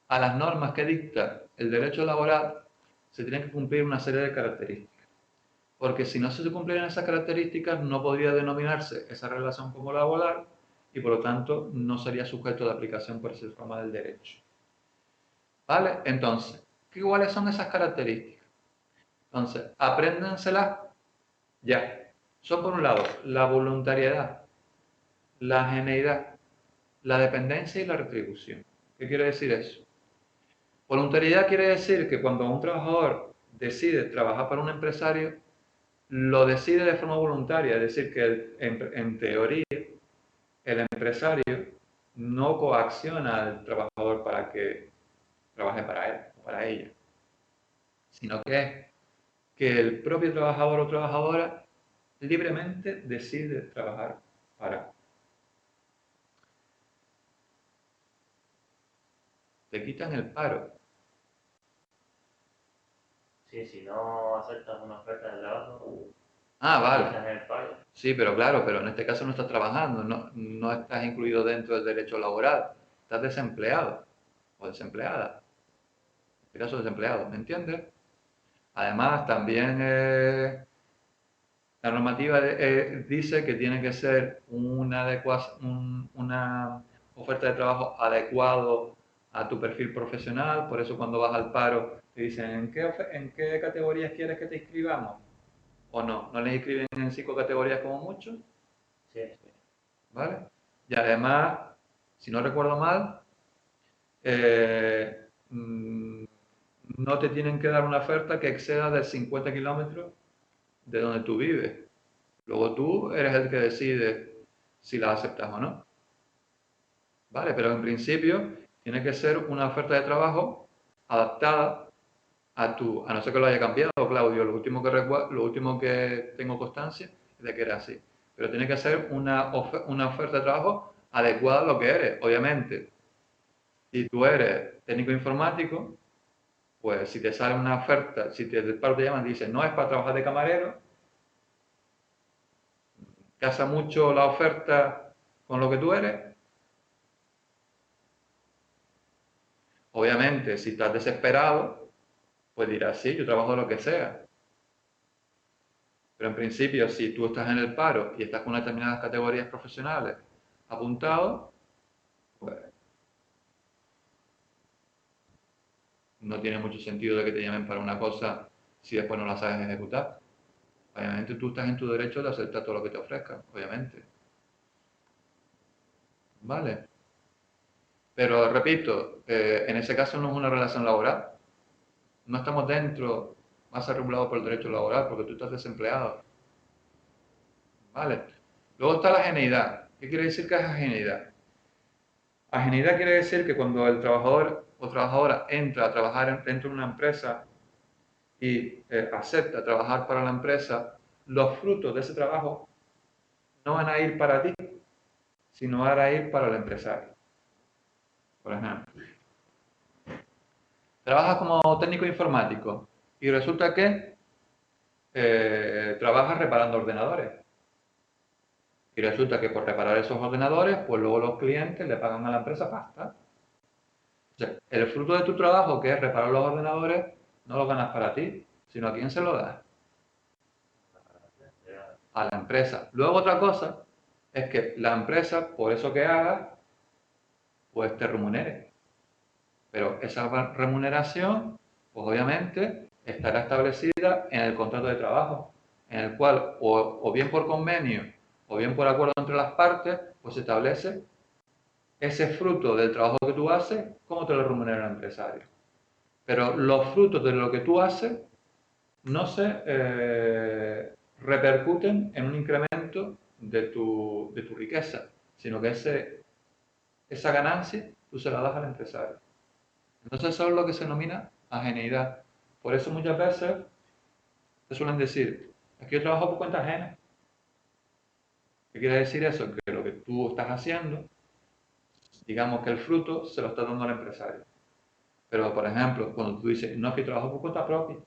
a las normas que dicta el derecho laboral, se tienen que cumplir una serie de características. Porque si no se cumplieran esas características, no podría denominarse esa relación como laboral y por lo tanto no sería sujeto de aplicación por esa forma del derecho. ¿Vale? Entonces, ¿cuáles son esas características? Entonces, apréndanselas ya. Son por un lado la voluntariedad, la geneidad, la dependencia y la retribución. ¿Qué quiere decir eso? Voluntariedad quiere decir que cuando un trabajador decide trabajar para un empresario, lo decide de forma voluntaria, es decir, que en teoría el empresario no coacciona al trabajador para que trabaje para él o para ella, sino que el propio trabajador o trabajadora libremente decide trabajar para. Te quitan el paro. Sí, si no aceptas una oferta de trabajo, Ah, estás vale. en el paro. Sí, pero claro, pero en este caso no estás trabajando, no estás incluido dentro del derecho laboral. Estás desempleado o desempleada. En este caso desempleado, ¿me entiendes? Además, también la normativa dice que tiene que ser una oferta de trabajo adecuado a tu perfil profesional. Por eso cuando vas al paro te dicen ¿en qué categorías quieres que te inscribamos? ¿O no? ¿No les inscriben en 5 categorías como mucho? Sí, ¿Vale? Y además, si no recuerdo mal, eh, mm, no te tienen que dar una oferta que exceda de 50 kilómetros de donde tú vives. Luego tú eres el que decide si la aceptas o no. ¿Vale? Pero en principio tiene que ser una oferta de trabajo adaptada a no ser que lo haya cambiado, Claudio. Lo último que tengo constancia es de que era así. pero tiene que ser una oferta de trabajo adecuada a lo que eres, obviamente. Si tú eres técnico informático, pues si te sale una oferta, si te llaman y dicen no es para trabajar de camarero, casa mucho la oferta con lo que tú eres. Obviamente, si estás desesperado, pues dirás, sí, yo trabajo de lo que sea. Pero en principio, si tú estás en el paro y estás con determinadas categorías profesionales apuntado, pues no tiene mucho sentido de que te llamen para una cosa si después no la sabes ejecutar. Obviamente tú estás en tu derecho de aceptar todo lo que te ofrezcan, obviamente. ¿Vale? Pero repito, en ese caso no es una relación laboral. No estamos dentro, más regulado por el derecho laboral, porque tú estás desempleado. ¿Vale? Luego está la ageneidad. ¿Qué quiere decir que es ageneidad? Ageneidad quiere decir que cuando el trabajador o trabajadora entra a trabajar dentro de una empresa y acepta trabajar para la empresa, los frutos de ese trabajo no van a ir para ti, sino van a ir para el empresario. Por ejemplo, trabajas como técnico informático y resulta que trabajas reparando ordenadores. Y resulta que por reparar esos ordenadores, pues luego los clientes le pagan a la empresa pasta. O sea, el fruto de tu trabajo, que es reparar los ordenadores, no lo ganas para ti, sino a quién se lo das. A la empresa. Luego otra cosa es que la empresa, por eso que hagas, pues te remunere. Pero esa remuneración, pues obviamente, estará establecida en el contrato de trabajo, en el cual, o bien por convenio, o bien por acuerdo entre las partes, pues se establece ese fruto del trabajo que tú haces, cómo te lo remunera el empresario. Pero los frutos de lo que tú haces no se repercuten en un incremento de tu riqueza, sino que esa ganancia tú se la das al empresario. Entonces eso es lo que se denomina ajeneidad. Por eso muchas veces te suelen decir, es que yo trabajo por cuenta ajena. ¿Qué quiere decir eso? Que lo que tú estás haciendo, digamos que el fruto se lo está dando al empresario. Pero, por ejemplo, cuando tú dices, no, es que trabajo por cuenta propia,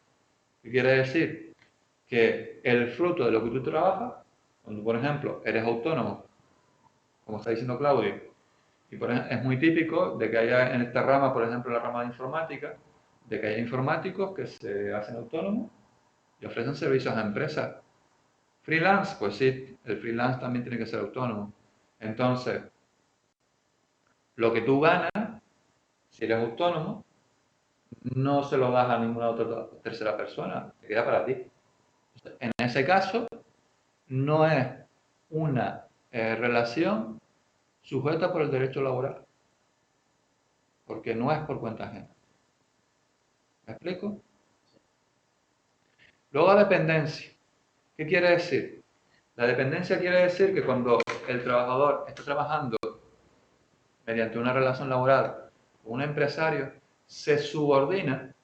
¿qué quiere decir? Que el fruto de lo que tú trabajas, cuando, por ejemplo, eres autónomo, como está diciendo Claudio, y por ejemplo, es muy típico de que haya en esta rama, por ejemplo, la rama de informática, de que haya informáticos que se hacen autónomos y ofrecen servicios a empresas. Freelance, pues sí, el freelance también tiene que ser autónomo. Entonces, lo que tú ganas, si eres autónomo, no se lo das a ninguna otra tercera persona, te queda para ti. En ese caso, no es una relación sujeta por el derecho laboral, porque no es por cuenta ajena. ¿Me explico? Luego, la dependencia. ¿Qué quiere decir? La dependencia quiere decir que cuando el trabajador está trabajando mediante una relación laboral con un empresario, se subordina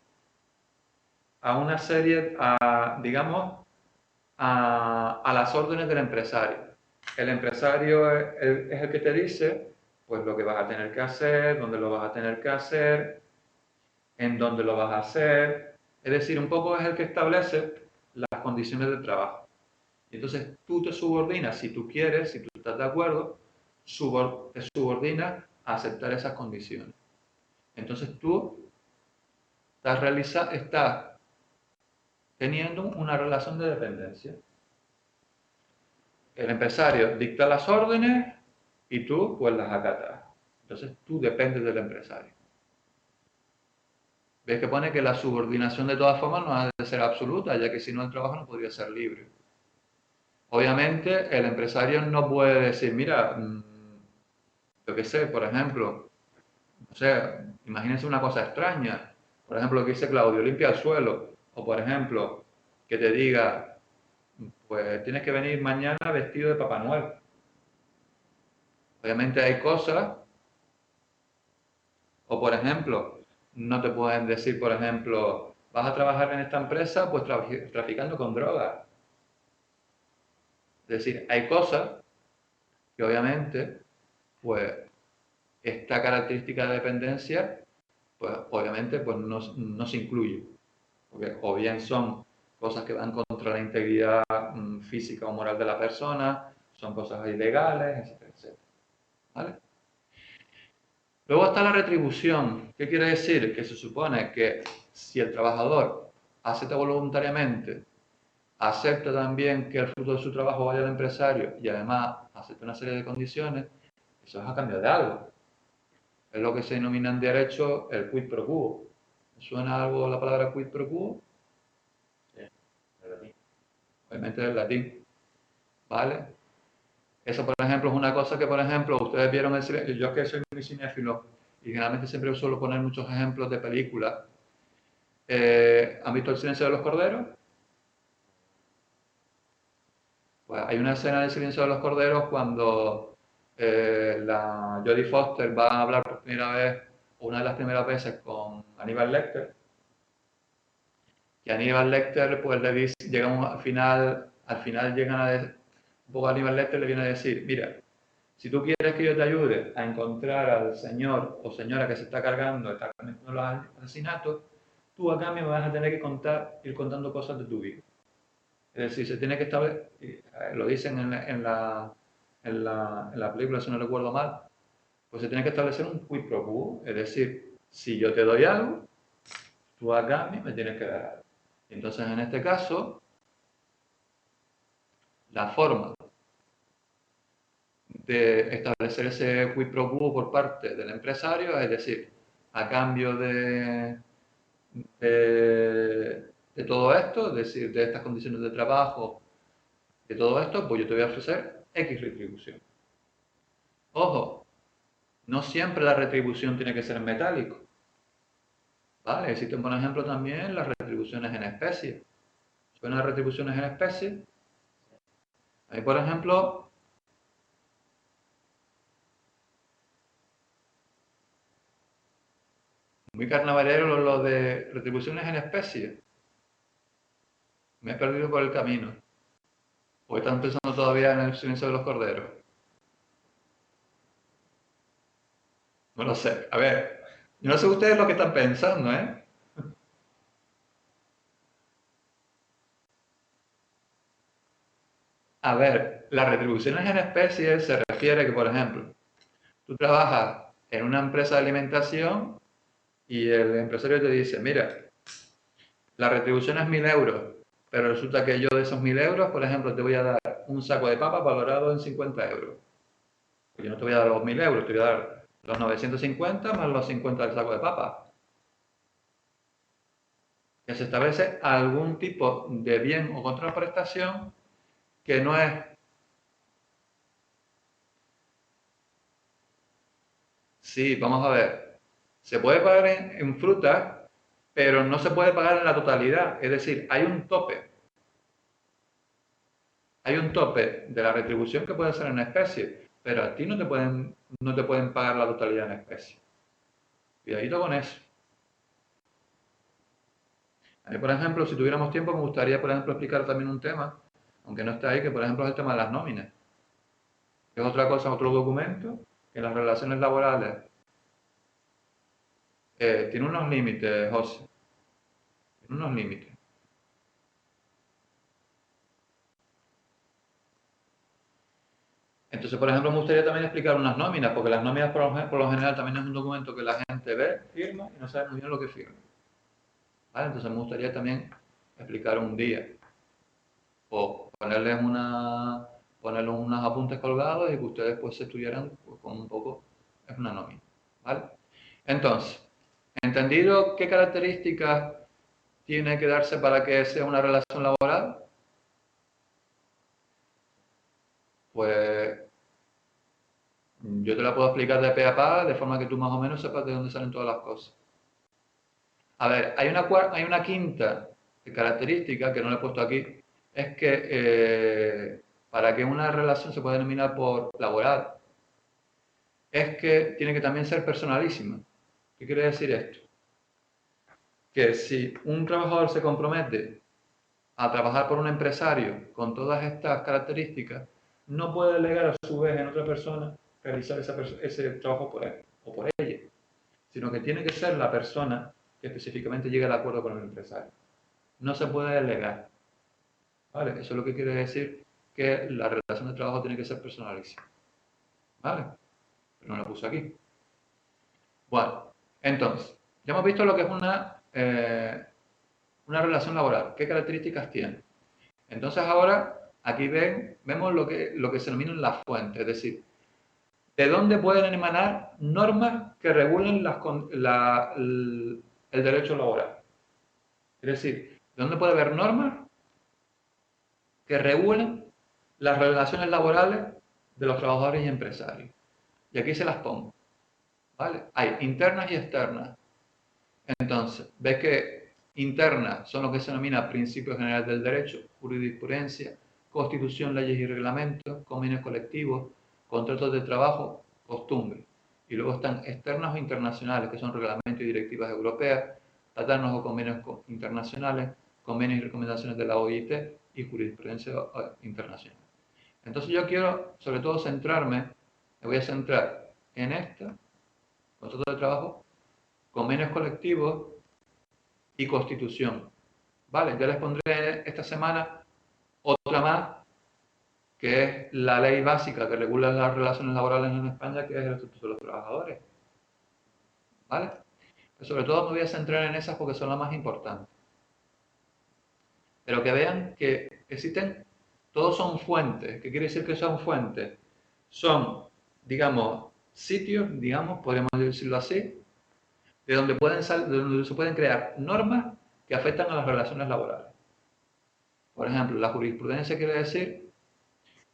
a una serie, digamos, a las órdenes del empresario. El empresario es el que te dice, pues lo que vas a tener que hacer, dónde lo vas a tener que hacer, en dónde lo vas a hacer. Es decir, un poco es el que establece las condiciones de trabajo. Y entonces tú te subordinas, si tú quieres, si tú estás de acuerdo, te subordinas a aceptar esas condiciones. Entonces tú estás teniendo una relación de dependencia. El empresario dicta las órdenes y tú pues las acatas. Entonces tú dependes del empresario. Ves que pone que la subordinación de todas formas no ha de ser absoluta, ya que si no el trabajo no podría ser libre. Obviamente el empresario no puede decir, mira, yo qué sé, por ejemplo, no sé, imagínense una cosa extraña, por ejemplo, lo que dice Claudio, limpia el suelo, o por ejemplo, que te diga, pues tienes que venir mañana vestido de Papá Noel. Obviamente hay cosas, o por ejemplo, no te pueden decir, por ejemplo, vas a trabajar en esta empresa, pues traficando con drogas. Es decir, hay cosas que obviamente, pues, esta característica de dependencia, pues, obviamente, pues no se incluye. Porque o bien son cosas que van contra la integridad física o moral de la persona, son cosas ilegales, etcétera, etcétera. ¿Vale? Luego está la retribución. ¿Qué quiere decir? Que se supone que si el trabajador acepta voluntariamente, acepta también que el fruto de su trabajo vaya al empresario y además acepta una serie de condiciones, eso es a cambio de algo. Es lo que se denomina en derecho el quid pro quo. ¿Suena algo la palabra quid pro quo? Sí, el latín. Obviamente del latín. ¿Vale? Eso, por ejemplo, es una cosa que, por ejemplo, ustedes vieron, yo que soy muy cinéfilo y generalmente siempre suelo poner muchos ejemplos de películas. ¿Han visto El silencio de los corderos? Pues hay una escena del silencio de los corderos cuando la Jodie Foster va a hablar por primera vez, una de las primeras veces, con Aníbal Lecter. Y Aníbal Lecter, pues le dice, llegamos al final llegan un poco Aníbal Lecter le viene a decir, mira, si tú quieres que yo te ayude a encontrar al señor o señora que se está cargando, está cometiendo los asesinatos, tú a cambio me vas a tener que ir contando cosas de tu vida. Es decir, se tiene que establecer, lo dicen en la película, si no recuerdo mal, pues se tiene que establecer un quid pro quo, es decir, si yo te doy algo, tú a cambio me tienes que dar algo. Entonces, en este caso, la forma de establecer ese quid pro quo por parte del empresario, es decir, a cambio de todo esto, es decir, de estas condiciones de trabajo, de todo esto, pues yo te voy a ofrecer X retribución. Ojo, no siempre la retribución tiene que ser en metálico. ¿Vale? Existen, por ejemplo, también las retribuciones en especie. ¿Suenan las retribuciones en especie? Ahí, por ejemplo, muy carnavalero lo de retribuciones en especie. Me he perdido por el camino. ¿O están pensando todavía en el silencio de los corderos? No lo sé. A ver, yo no sé ustedes lo que están pensando, ¿eh? A ver, las retribuciones en especie se refiere que, por ejemplo, tú trabajas en una empresa de alimentación y el empresario te dice, mira, la retribución es 1.000 euros, pero resulta que yo de esos 1.000 euros, por ejemplo, te voy a dar un saco de papas valorado en 50 euros. Pues yo no te voy a dar los 1.000 euros, te voy a dar los 950 más los 50 del saco de papas. Que se establece algún tipo de bien o contraprestación que no es... Sí, vamos a ver. Se puede pagar en frutas, pero no se puede pagar en la totalidad. Es decir, hay un tope. Hay un tope de la retribución que puede ser en especie, pero a ti no te pueden pagar la totalidad en especie. Cuidadito con eso. A mí, por ejemplo, si tuviéramos tiempo, me gustaría, por ejemplo, explicar también un tema, aunque no está ahí, que por ejemplo es el tema de las nóminas. Es otra cosa, otro documento, que las relaciones laborales tiene unos límites, José. Tiene unos límites. Entonces, por ejemplo, me gustaría también explicar unas nóminas, porque las nóminas por lo general también es un documento que la gente ve, firma y no sabe muy bien lo que firma. ¿Vale? Entonces me gustaría también explicar un día o ponerles unos apuntes colgados y que ustedes pues se estudiaran pues, con un poco, es una nómina. ¿Vale? Entonces, ¿entendido qué características tiene que darse para que sea una relación laboral? Pues yo te la puedo explicar de pe a pa, de forma que tú más o menos sepas de dónde salen todas las cosas. A ver, hay una quinta característica que no le he puesto aquí, es que para que una relación se pueda denominar por laboral, es que tiene que también ser personalísima. ¿Qué quiere decir esto? Que si un trabajador se compromete a trabajar por un empresario con todas estas características, no puede delegar a su vez en otra persona realizar ese trabajo por él o por ella, sino que tiene que ser la persona que específicamente llegue al acuerdo con el empresario. No se puede delegar. ¿Vale? Eso es lo que quiere decir que la relación de trabajo tiene que ser personalísima. ¿Vale? Pero no lo puse aquí. Bueno, entonces, ya hemos visto lo que es una relación laboral. ¿Qué características tiene? Entonces ahora aquí vemos lo que se denominan las fuentes, es decir, de dónde pueden emanar normas que regulen el derecho laboral. Es decir, de dónde puede haber normas que regulen las relaciones laborales de los trabajadores y empresarios. Y aquí se las pongo. ¿Vale? Hay internas y externas. Entonces, ves que internas son lo que se denomina principios generales del derecho, jurisprudencia, constitución, leyes y reglamentos, convenios colectivos, contratos de trabajo, costumbres. Y luego están externas o internacionales, que son reglamentos y directivas europeas, tratados o convenios internacionales, convenios y recomendaciones de la OIT y jurisprudencia internacional. Entonces yo quiero, sobre todo, me voy a centrar en esta, contrato de trabajo, convenios colectivos y constitución. Vale, ya les pondré esta semana otra más, que es la ley básica que regula las relaciones laborales en España, que es el Estatuto de los Trabajadores. ¿Vale? Pero sobre todo me voy a centrar en esas porque son las más importantes. Pero que vean que existen, todos son fuentes. ¿Qué quiere decir que son fuentes? Son, digamos, sitios, digamos, podemos decirlo así, de donde se pueden crear normas que afectan a las relaciones laborales. Por ejemplo, la jurisprudencia quiere decir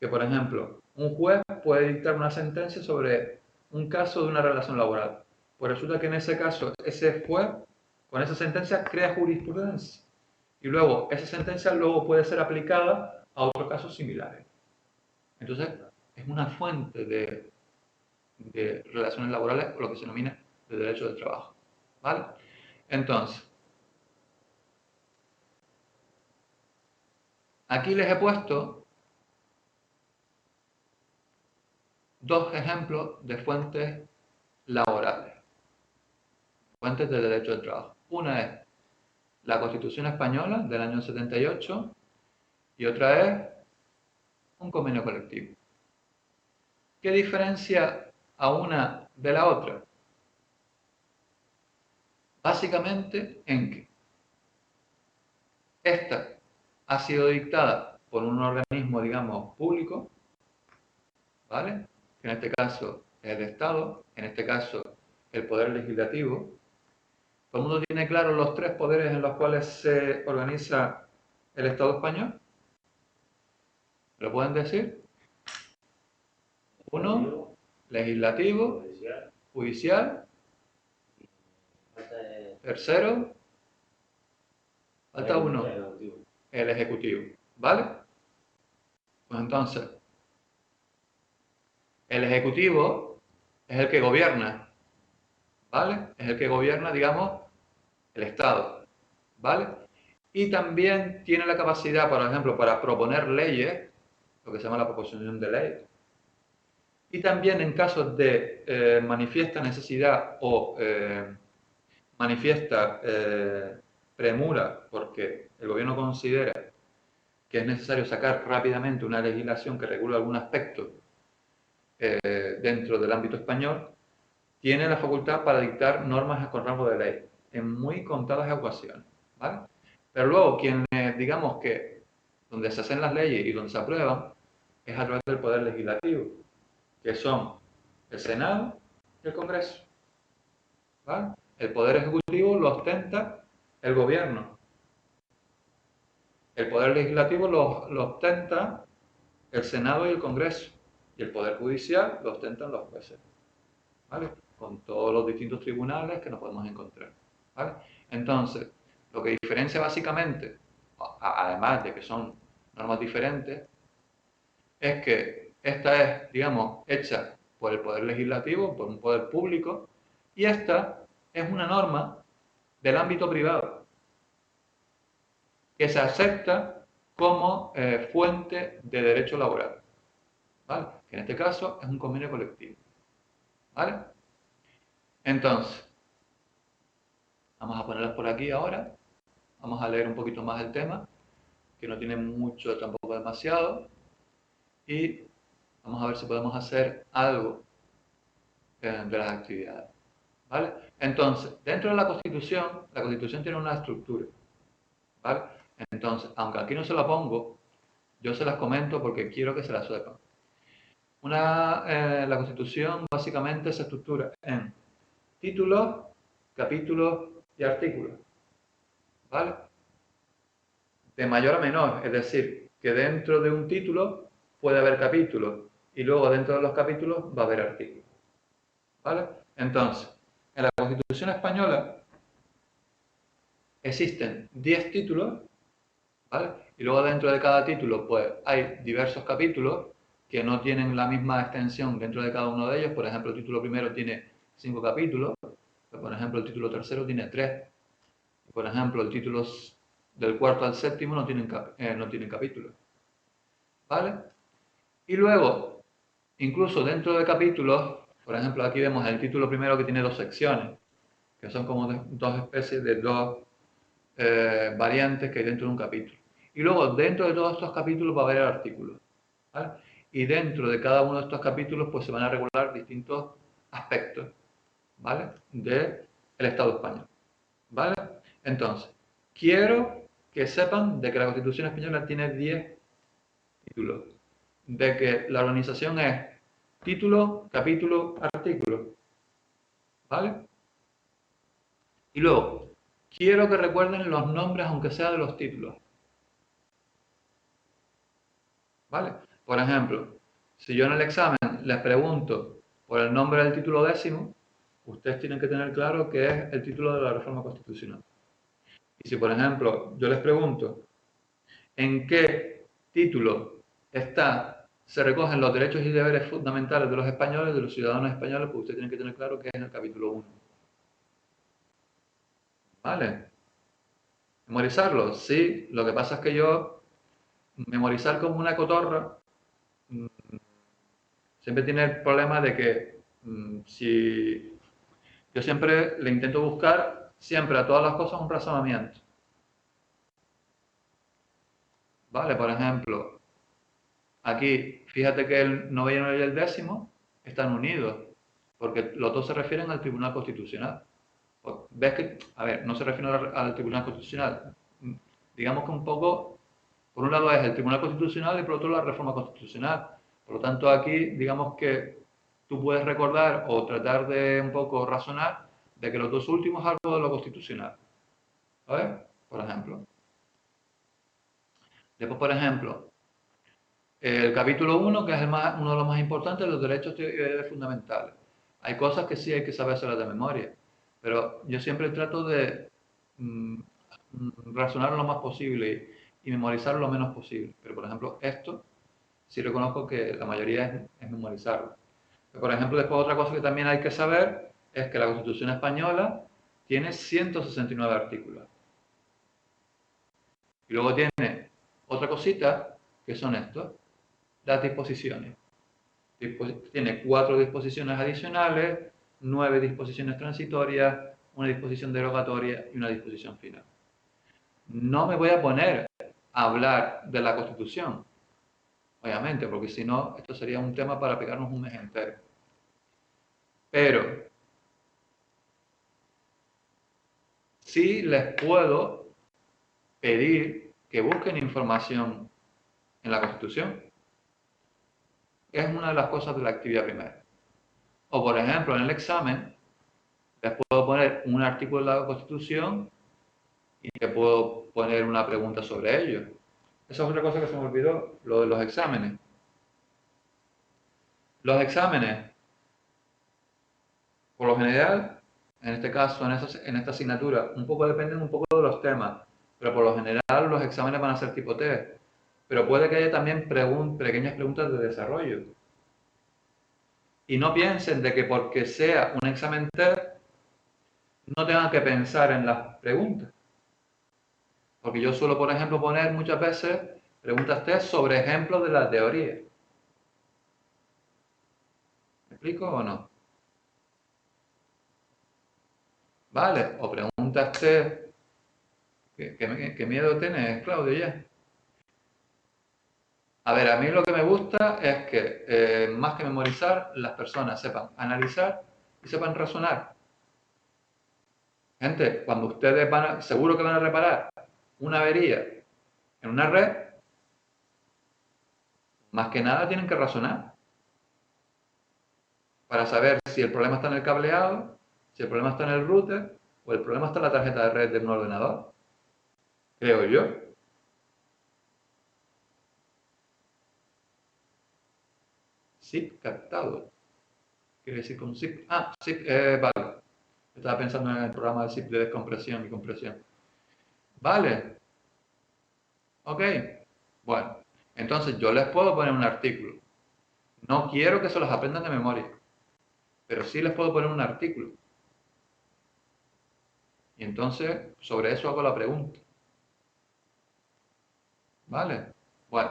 que, por ejemplo, un juez puede dictar una sentencia sobre un caso de una relación laboral. Pues resulta que en ese caso, ese juez, con esa sentencia, crea jurisprudencia. Y luego, esa sentencia luego puede ser aplicada a otros casos similares. Entonces, es una fuente de relaciones laborales, o lo que se denomina de derecho del trabajo. ¿Vale? Entonces, aquí les he puesto dos ejemplos de fuentes laborales, fuentes de derecho del trabajo. Una es la Constitución Española del año 78 y otra es un convenio colectivo. ¿Qué diferencia a una de la otra? Básicamente en que esta ha sido dictada por un organismo, digamos, público, ¿vale? Que en este caso es el Estado, en este caso el Poder Legislativo. ¿Todo el mundo tiene claro los tres poderes en los cuales se organiza el Estado español? ¿Lo pueden decir? Uno, legislativo, judicial. Tercero, falta uno, el ejecutivo. ¿Vale? Pues entonces, el ejecutivo es el que gobierna. ¿Vale? Es el que gobierna, digamos, el Estado. ¿Vale? Y también tiene la capacidad, por ejemplo, para proponer leyes, lo que se llama la proposición de ley. Y también en casos de manifiesta necesidad o manifiesta premura, porque el gobierno considera que es necesario sacar rápidamente una legislación que regule algún aspecto dentro del ámbito español, tiene la facultad para dictar normas con rango de ley, en muy contadas ocasiones. ¿Vale? Pero luego, digamos que donde se hacen las leyes y donde se aprueban, es a través del Poder Legislativo, que son el Senado y el Congreso. ¿Vale? El Poder Ejecutivo lo ostenta el Gobierno. El Poder Legislativo lo ostenta el Senado y el Congreso. Y el Poder Judicial lo ostentan los jueces. ¿Vale? Con todos los distintos tribunales que nos podemos encontrar. ¿Vale? Entonces, lo que diferencia básicamente, además de que son normas diferentes, es que esta es, digamos, hecha por el Poder Legislativo, por un poder público, y esta es una norma del ámbito privado, que se acepta como fuente de derecho laboral, ¿vale? Que en este caso es un convenio colectivo, ¿vale? Entonces, vamos a ponerlas por aquí ahora, vamos a leer un poquito más el tema, que no tiene mucho, tampoco demasiado, y vamos a ver si podemos hacer algo de las actividades, ¿vale? Entonces, dentro de la Constitución tiene una estructura, ¿vale? Entonces, aunque aquí no se la pongo, yo se las comento porque quiero que se la sepan. La Constitución básicamente se estructura en títulos, capítulos y artículos, ¿vale? De mayor a menor, es decir, que dentro de un título puede haber capítulos y luego dentro de los capítulos va a haber artículos, ¿vale? Entonces, en la Constitución española existen 10 títulos, ¿vale? Y luego dentro de cada título pues hay diversos capítulos que no tienen la misma extensión dentro de cada uno de ellos. Por ejemplo, el título primero tiene 5 capítulos, por ejemplo, el título tercero tiene 3. Por ejemplo, el título del cuarto al séptimo no tienen capítulos, ¿vale? Y luego, incluso dentro de capítulos, por ejemplo, aquí vemos el título primero que tiene 2 secciones, que son como dos especies de dos variantes que hay dentro de un capítulo. Y luego, dentro de todos estos capítulos va a haber artículos, ¿vale? Y dentro de cada uno de estos capítulos, pues se van a regular distintos aspectos, ¿vale? Del Estado español, ¿vale? Entonces, quiero que sepan de que la Constitución española tiene 10 títulos, de que la organización es título, capítulo, artículo, ¿vale? Y luego, quiero que recuerden los nombres, aunque sea de los títulos, ¿vale? Por ejemplo, si yo en el examen les pregunto por el nombre del título 10º, ustedes tienen que tener claro que es el título de la reforma constitucional. Y si, por ejemplo, yo les pregunto en qué título se recogen los derechos y deberes fundamentales de los españoles, de los ciudadanos españoles, pues ustedes tienen que tener claro que es en el capítulo 1. ¿Vale? ¿Memorizarlo? Sí. Lo que pasa es que yo, memorizar como una cotorra, siempre tiene el problema de que si yo siempre le intento buscar siempre a todas las cosas un razonamiento. ¿Vale? Por ejemplo, aquí, fíjate que el noveno y el 10º están unidos, porque los dos se refieren al Tribunal Constitucional. Pues, ves que, a ver, no se refiere al Tribunal Constitucional. Digamos que un poco, por un lado es el Tribunal Constitucional y por otro la reforma constitucional. Por lo tanto, aquí, digamos que tú puedes recordar o tratar de un poco razonar de que los dos últimos es algo de lo constitucional. ¿Vale? Por ejemplo. Después, por ejemplo, el capítulo 1, que es uno de los más importantes, los derechos y deberes fundamentales. Hay cosas que sí hay que sabérselas de memoria, pero yo siempre trato de razonar lo más posible y memorizar lo menos posible. Pero, por ejemplo, esto sí reconozco que la mayoría es memorizarlo. Pero, por ejemplo, después otra cosa que también hay que saber es que la Constitución española tiene 169 artículos. Y luego tiene otra cosita, que son estos, las disposiciones. Tiene 4 disposiciones adicionales, 9 disposiciones transitorias, una disposición derogatoria y una disposición final. No me voy a poner a hablar de la Constitución, obviamente, porque si no, esto sería un tema para pegarnos un mes entero. Pero sí les puedo pedir que busquen información en la Constitución. Es una de las cosas de la actividad primera. O, por ejemplo, en el examen, les puedo poner un artículo de la Constitución y que puedo poner una pregunta sobre ello. Esa es otra cosa que se me olvidó, lo de los exámenes. Los exámenes, por lo general, en este caso, en esta asignatura, un poco dependen un poco de los temas, pero por lo general los exámenes van a ser tipo test. Pero puede que haya también pequeñas preguntas de desarrollo. Y no piensen de que porque sea un examen test, no tengan que pensar en las preguntas. Porque yo suelo, por ejemplo, poner muchas veces Preguntas test sobre ejemplos de la teoría. ¿Me explico o no? Vale, o preguntas test. ¿Qué miedo tienes, Claudio, ya? A ver, a mí lo que me gusta es que, más que memorizar, las personas sepan analizar y sepan razonar. Gente, cuando ustedes seguro que van a reparar una avería en una red, más que nada tienen que razonar para saber si el problema está en el cableado, si el problema está en el router o el problema está en la tarjeta de red de un ordenador. Creo yo. SIP captado. Quiere decir con SIP. Ah, SIP, vale. Estaba pensando en el programa de SIP de descompresión y compresión. Vale. Ok. Bueno, entonces yo les puedo poner un artículo. No quiero que se los aprendan de memoria, pero sí les puedo poner un artículo. Y entonces sobre eso hago la pregunta. ¿Vale? Bueno,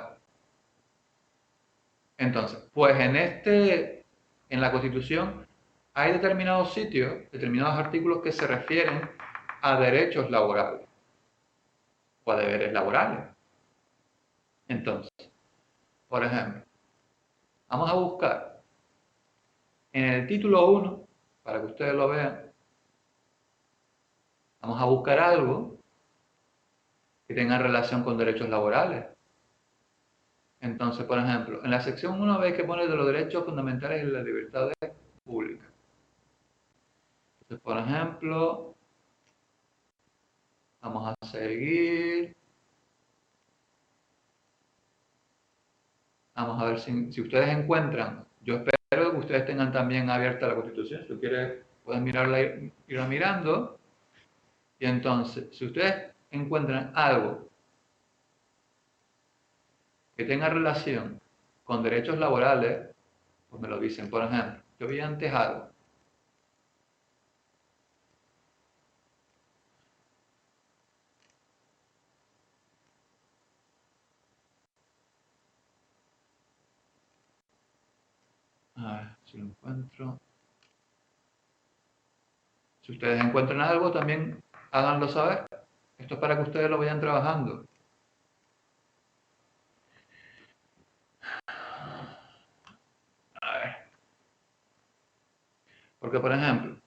entonces, pues en la Constitución hay determinados sitios, determinados artículos que se refieren a derechos laborales o a deberes laborales. Entonces, por ejemplo, vamos a buscar en el título 1, para que ustedes lo vean, vamos a buscar algo que tenga relación con derechos laborales. Entonces, por ejemplo, en la sección 1 veis que pone de los derechos fundamentales y las libertades públicas. Entonces, por ejemplo, vamos a seguir. Vamos a ver si ustedes encuentran. Yo espero que ustedes tengan también abierta la Constitución. Si tú quieres, puedes mirarla, irla mirando. Y entonces, si ustedes encuentran algo que tenga relación con derechos laborales, pues me lo dicen. Por ejemplo, yo vi antes algo. A ver si lo encuentro. Si ustedes encuentran algo, también háganlo saber. Esto es para que ustedes lo vayan trabajando. A ver. Porque, por ejemplo,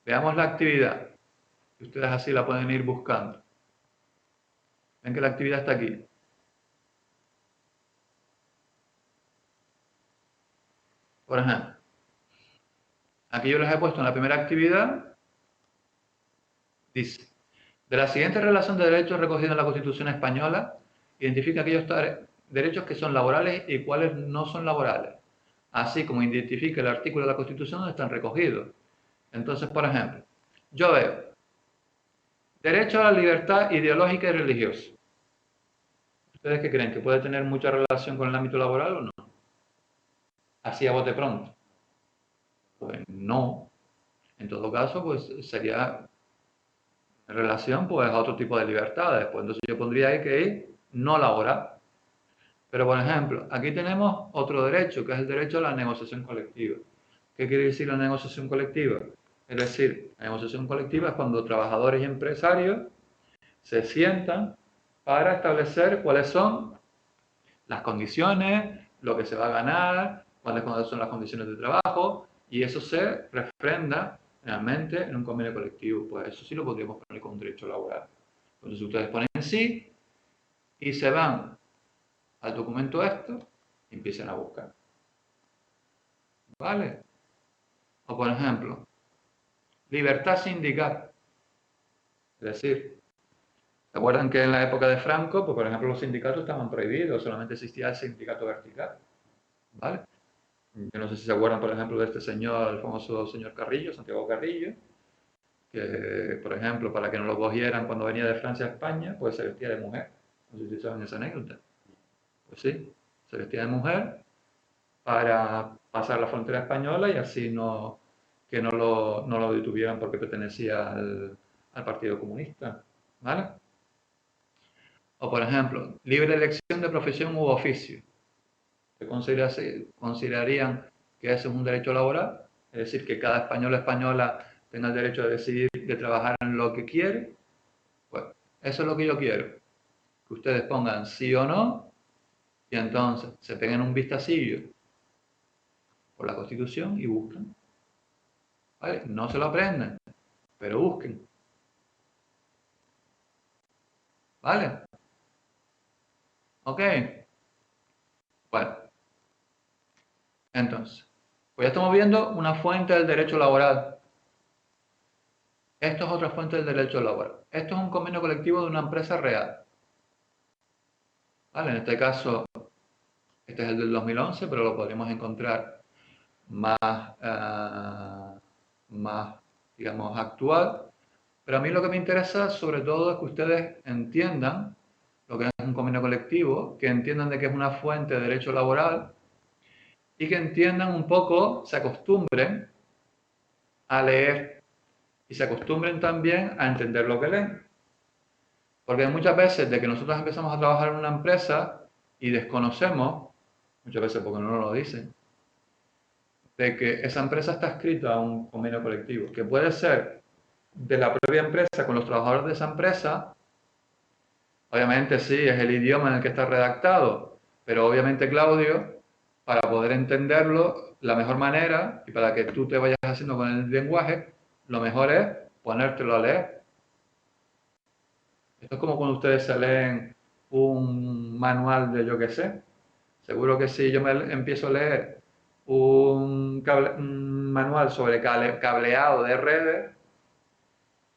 veamos la actividad. Y ustedes así la pueden ir buscando. Ven que la actividad está aquí. Por ejemplo, aquí yo les he puesto en la primera actividad, dice, de la siguiente relación de derechos recogida en la Constitución española, identifica aquellos derechos que son laborales y cuáles no son laborales, así como identifica el artículo de la Constitución donde están recogidos. Entonces, por ejemplo, yo veo derecho a la libertad ideológica y religiosa. ¿Ustedes qué creen? ¿Que puede tener mucha relación con el ámbito laboral o no? Así a bote pronto. Pues no. En todo caso, pues sería en relación pues, a otro tipo de libertades. Pues entonces yo pondría ahí que es no laboral. Pero, por ejemplo, aquí tenemos otro derecho, que es el derecho a la negociación colectiva. ¿Qué quiere decir la negociación colectiva? Es decir, la negociación colectiva es cuando trabajadores y empresarios se sientan para establecer cuáles son las condiciones, lo que se va a ganar, cuáles son las condiciones de trabajo, y eso se refrenda realmente en un convenio colectivo. Pues eso sí lo podríamos poner con un derecho laboral. Entonces ustedes ponen sí y se van al documento esto y empiezan a buscar. ¿Vale? O por ejemplo, libertad sindical. Es decir, ¿se acuerdan que en la época de Franco, pues por ejemplo los sindicatos estaban prohibidos, solamente existía el sindicato vertical? ¿Vale? Yo no sé si se acuerdan, por ejemplo, de este señor, el famoso señor Carrillo, Santiago Carrillo, que, por ejemplo, para que no lo cogieran cuando venía de Francia a España, pues se vestía de mujer. No sé si saben esa anécdota. Pues sí, se vestía de mujer para pasar la frontera española y así que no lo detuvieran porque pertenecía al Partido Comunista. ¿Vale? O, por ejemplo, libre elección de profesión u oficio. ¿Se considerarían que ese es un derecho laboral? Es decir, que cada español o española tenga el derecho de decidir de trabajar en lo que quiere. Pues eso es lo que yo quiero. Que ustedes pongan sí o no y entonces se peguen un vistacillo por la Constitución y busquen. ¿Vale? No se lo aprenden, pero busquen. ¿Vale? ¿Ok? Bueno, entonces, pues ya estamos viendo una fuente del derecho laboral. Esto es otra fuente del derecho laboral. Esto es un convenio colectivo de una empresa real. ¿Vale? En este caso, este es el del 2011, pero lo podríamos encontrar más, más, digamos, actual. Pero a mí lo que me interesa sobre todo es que ustedes entiendan lo que es un convenio colectivo, que entiendan de que es una fuente de derecho laboral y que entiendan un poco, se acostumbren a leer y se acostumbren también a entender lo que leen. Porque muchas veces de que nosotros empezamos a trabajar en una empresa y desconocemos, muchas veces porque no nos lo dicen, de que esa empresa está escrita a un convenio colectivo, que puede ser de la propia empresa con los trabajadores de esa empresa. Obviamente sí, es el idioma en el que está redactado, pero obviamente, Claudio, para poder entenderlo, la mejor manera, y para que tú te vayas haciendo con el lenguaje, lo mejor es ponértelo a leer. Esto es como cuando ustedes se leen un manual de yo qué sé. Seguro que si yo me empiezo a leer un manual sobre cableado de redes,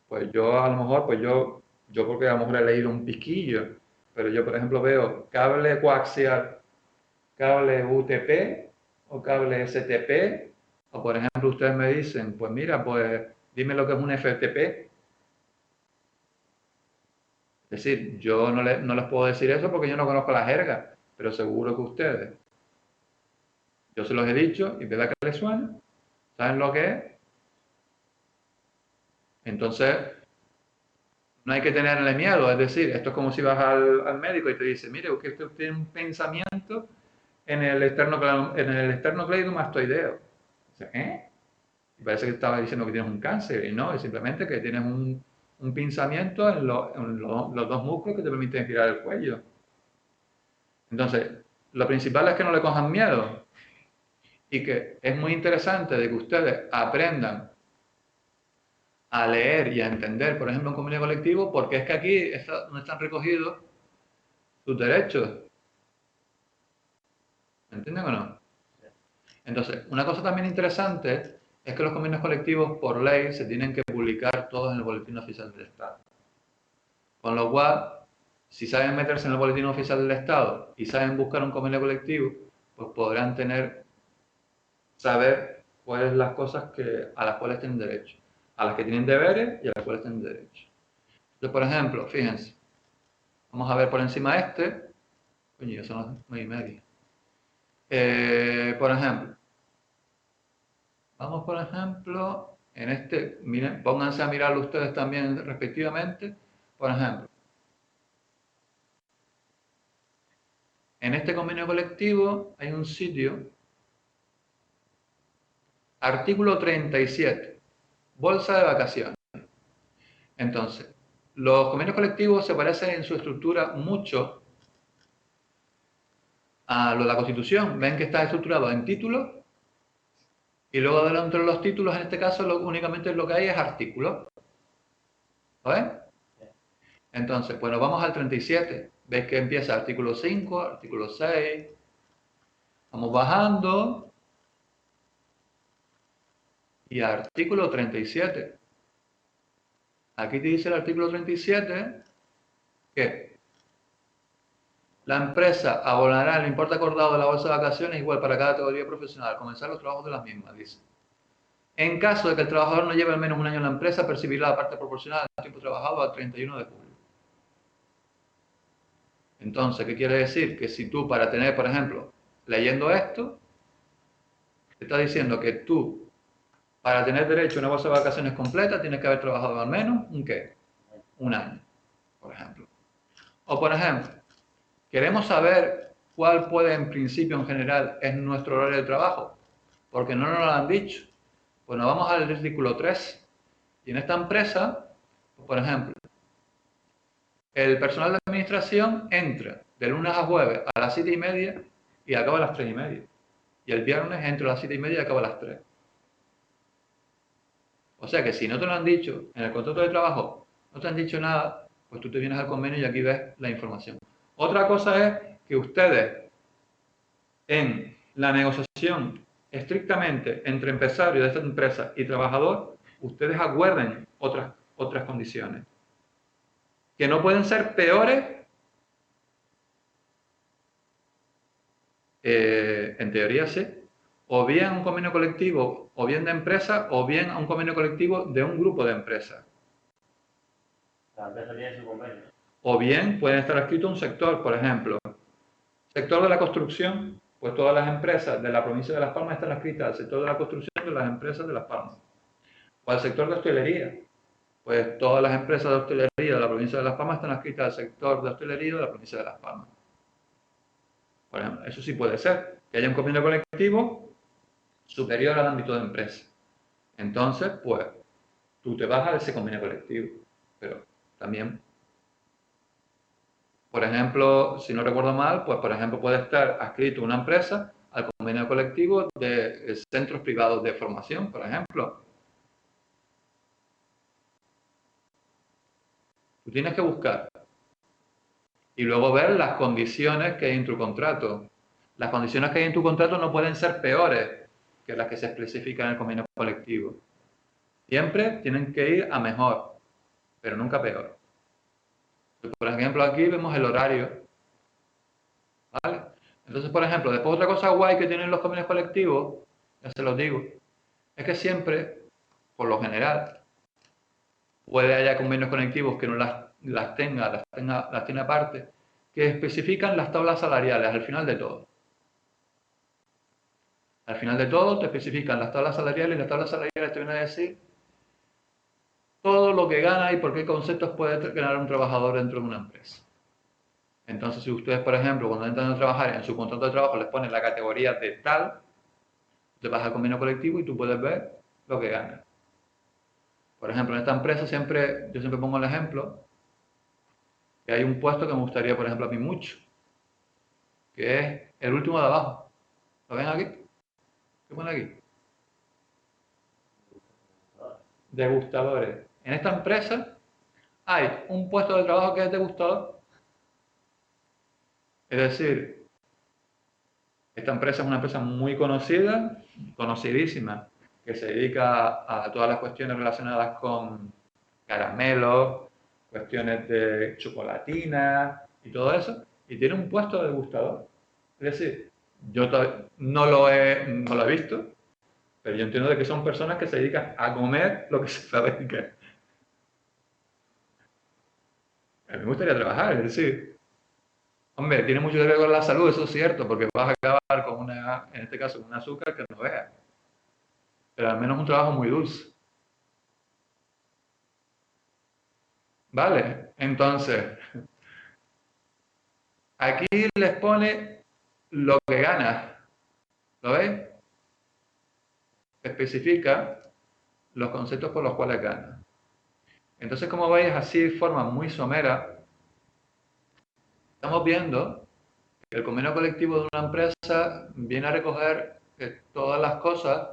pues yo a lo mejor, yo porque a lo mejor he leído un piquillo, pero yo por ejemplo veo cable coaxial, cable UTP o cable STP, o por ejemplo ustedes me dicen, pues mira, pues dime lo que es un FTP. Es decir, yo no les puedo decir eso porque yo no conozco la jerga, pero seguro que ustedes, yo se los he dicho y verdad que les suena, saben lo que es. Entonces, no hay que tenerle miedo, es decir, esto es como si vas al médico y te dice, mire, usted tiene un pensamiento en el esternocleidomastoideo. Dice, ¿eh? Y parece que estaba diciendo que tienes un cáncer, y no, es simplemente que tienes un pinzamiento en los dos músculos que te permiten girar el cuello. Entonces, lo principal es que no le cojan miedo y que es muy interesante de que ustedes aprendan a leer y a entender, por ejemplo, un convenio colectivo, porque es que aquí no están recogidos sus derechos. ¿Me entienden o no? Entonces, una cosa también interesante es que los convenios colectivos, por ley, se tienen que publicar todos en el Boletín Oficial del Estado. Con lo cual, si saben meterse en el Boletín Oficial del Estado y saben buscar un convenio colectivo, pues podrán saber cuáles son las cosas a las cuales tienen derecho, a las que tienen deberes y a las cuales tienen derecho. Entonces, por ejemplo, fíjense, vamos a ver por encima este, coño, son las 9:30. Por ejemplo, vamos por ejemplo, en este, miren, pónganse a mirarlo ustedes también respectivamente, por ejemplo, en este convenio colectivo hay un sitio, artículo 37, bolsa de vacaciones. Entonces, los convenios colectivos se parecen en su estructura mucho a lo de la Constitución. Ven que está estructurado en títulos y luego dentro de los títulos, en este caso, únicamente lo que hay es artículos. ¿Lo ven? Entonces, bueno, vamos al 37. Ves que empieza artículo 5, artículo 6. Vamos bajando. Y artículo 37. Aquí te dice el artículo 37 que la empresa abonará el importe acordado de la bolsa de vacaciones igual para cada categoría profesional al comenzar los trabajos de las mismas, dice. En caso de que el trabajador no lleve al menos un año en la empresa, percibirá la parte proporcional del tiempo trabajado al 31 de julio. Entonces, ¿qué quiere decir? Que si tú, para tener, por ejemplo, leyendo esto, te está diciendo que tú, para tener derecho a una bolsa de vacaciones completa, tienes que haber trabajado al menos un año, por ejemplo. O por ejemplo, queremos saber cuál puede en principio, en general, es nuestro horario de trabajo, porque no nos lo han dicho. Pues nos vamos al artículo 3. Y en esta empresa, por ejemplo, el personal de administración entra de lunes a jueves a las 7:30 y acaba a las 3:30. Y el viernes entra a las 7:30 y acaba a las 3. O sea que si no te lo han dicho en el contrato de trabajo, no te han dicho nada, pues tú te vienes al convenio y aquí ves la información. Otra cosa es que ustedes en la negociación estrictamente entre empresario de esta empresa y trabajador, ustedes acuerden otras condiciones que no pueden ser peores, en teoría sí, o bien un convenio colectivo, o bien de empresa, o bien un convenio colectivo de un grupo de empresas. La empresa tiene su convenio. O bien pueden estar escritos un sector, por ejemplo, sector de la construcción, pues todas las empresas de la provincia de Las Palmas están adscritas al sector de la construcción de las empresas de Las Palmas. O al sector de hostelería, pues todas las empresas de hostelería de la provincia de Las Palmas están adscritas al sector de hostelería de la provincia de Las Palmas. Por ejemplo, eso sí puede ser, que haya un convenio colectivo superior al ámbito de empresa. Entonces, pues, tú te vas a ese convenio colectivo. Pero también, por ejemplo, si no recuerdo mal, pues, por ejemplo, puede estar adscrito una empresa al convenio colectivo de centros privados de formación, por ejemplo. Tú tienes que buscar y luego ver las condiciones que hay en tu contrato. Las condiciones que hay en tu contrato no pueden ser peores que las que se especifican en el convenio colectivo. Siempre tienen que ir a mejor, pero nunca peor. Por ejemplo, aquí vemos el horario, ¿vale? Entonces, por ejemplo, después otra cosa guay que tienen los convenios colectivos, ya se los digo, es que siempre, por lo general, puede haya convenios colectivos que no las tiene aparte, que especifican las tablas salariales al final de todo. Al final de todo te especifican las tablas salariales y las tablas salariales te vienen a decir todo lo que gana y por qué conceptos puede ganar un trabajador dentro de una empresa. Entonces, si ustedes, por ejemplo, cuando entran a trabajar en su contrato de trabajo les ponen la categoría de tal, te vas al convenio colectivo y tú puedes ver lo que gana. Por ejemplo, en esta empresa yo siempre pongo el ejemplo que hay un puesto que me gustaría, por ejemplo, a mí mucho, que es el último de abajo. ¿Lo ven aquí? ¿Qué pone aquí? Degustadores. En esta empresa hay un puesto de trabajo que es degustador. Es decir, esta empresa es una empresa muy conocida, conocidísima, que se dedica a todas las cuestiones relacionadas con caramelos, cuestiones de chocolatina y todo eso, y tiene un puesto de degustador. Es decir, yo no lo he visto, pero yo entiendo de que son personas que se dedican a comer lo que se fabrica. A mí me gustaría trabajar, es decir, hombre, tiene mucho que ver con la salud, eso es cierto, porque vas a acabar con en este caso, con un azúcar que no veas. Pero al menos un trabajo muy dulce. ¿Vale? Entonces, aquí les pone lo que gana. ¿Lo veis? Especifica los conceptos por los cuales gana. Entonces, como veis, así de forma muy somera, estamos viendo que el convenio colectivo de una empresa viene a recoger todas las cosas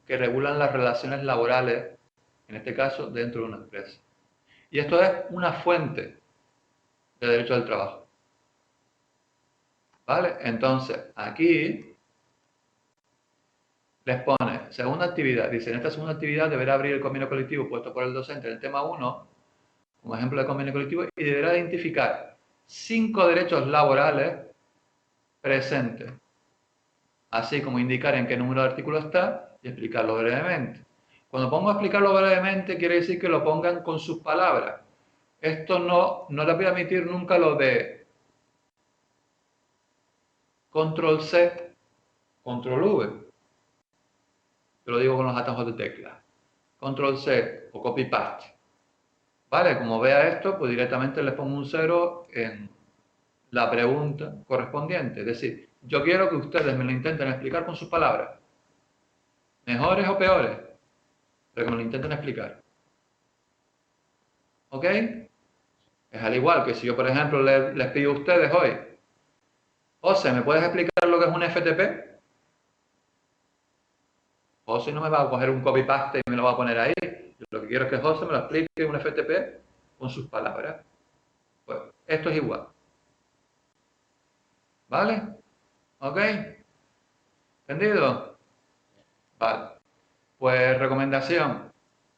que regulan las relaciones laborales, en este caso, dentro de una empresa. Y esto es una fuente de derecho del trabajo. ¿Vale? Entonces, aquí les pone, segunda actividad, dice, en esta segunda actividad deberá abrir el convenio colectivo puesto por el docente en el tema 1, como ejemplo de convenio colectivo, y deberá identificar 5 derechos laborales presentes, así como indicar en qué número de artículo está y explicarlo brevemente. Cuando pongo a explicarlo brevemente, quiere decir que lo pongan con sus palabras. Esto no le voy a admitir nunca lo de control C, control V. Te lo digo con los atajos de tecla. Control C o copy paste. ¿Vale? Como vea esto, pues directamente les pongo un 0 en la pregunta correspondiente. Es decir, yo quiero que ustedes me lo intenten explicar con sus palabras. Mejores o peores, pero que me lo intenten explicar. ¿Ok? Es al igual que si yo, por ejemplo, les pido a ustedes hoy, José, ¿me puedes explicar lo que es un FTP? José no me va a coger un copy-paste y me lo va a poner ahí. Yo lo que quiero es que José me lo explique un FTP con sus palabras. Pues esto es igual. ¿Vale? ¿Ok? ¿Entendido? Vale. Pues recomendación.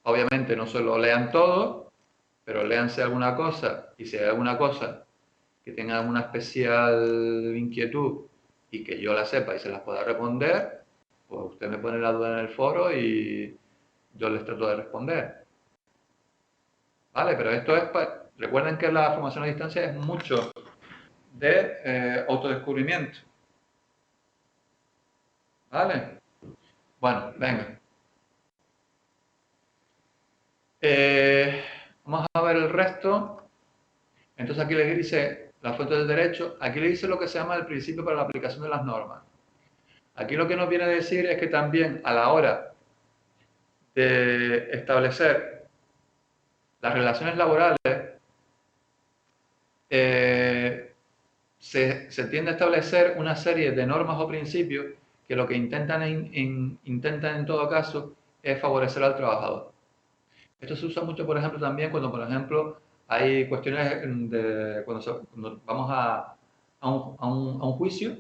Obviamente no se lo lean todo, pero léanse alguna cosa. Y si hay alguna cosa que tenga alguna especial inquietud y que yo la sepa y se las pueda responder, pues usted me pone la duda en el foro y yo les trato de responder. ¿Vale? Pero esto es recuerden que la formación a distancia es mucho de autodescubrimiento. ¿Vale? Bueno, venga. Vamos a ver el resto. Entonces aquí le dice la fuente del derecho, aquí le dice lo que se llama el principio para la aplicación de las normas. Aquí lo que nos viene a decir es que también a la hora de establecer las relaciones laborales, se tiende a establecer una serie de normas o principios que lo que intentan en todo caso es favorecer al trabajador. Esto se usa mucho, por ejemplo, también cuando, por ejemplo, hay cuestiones de cuando vamos a un juicio,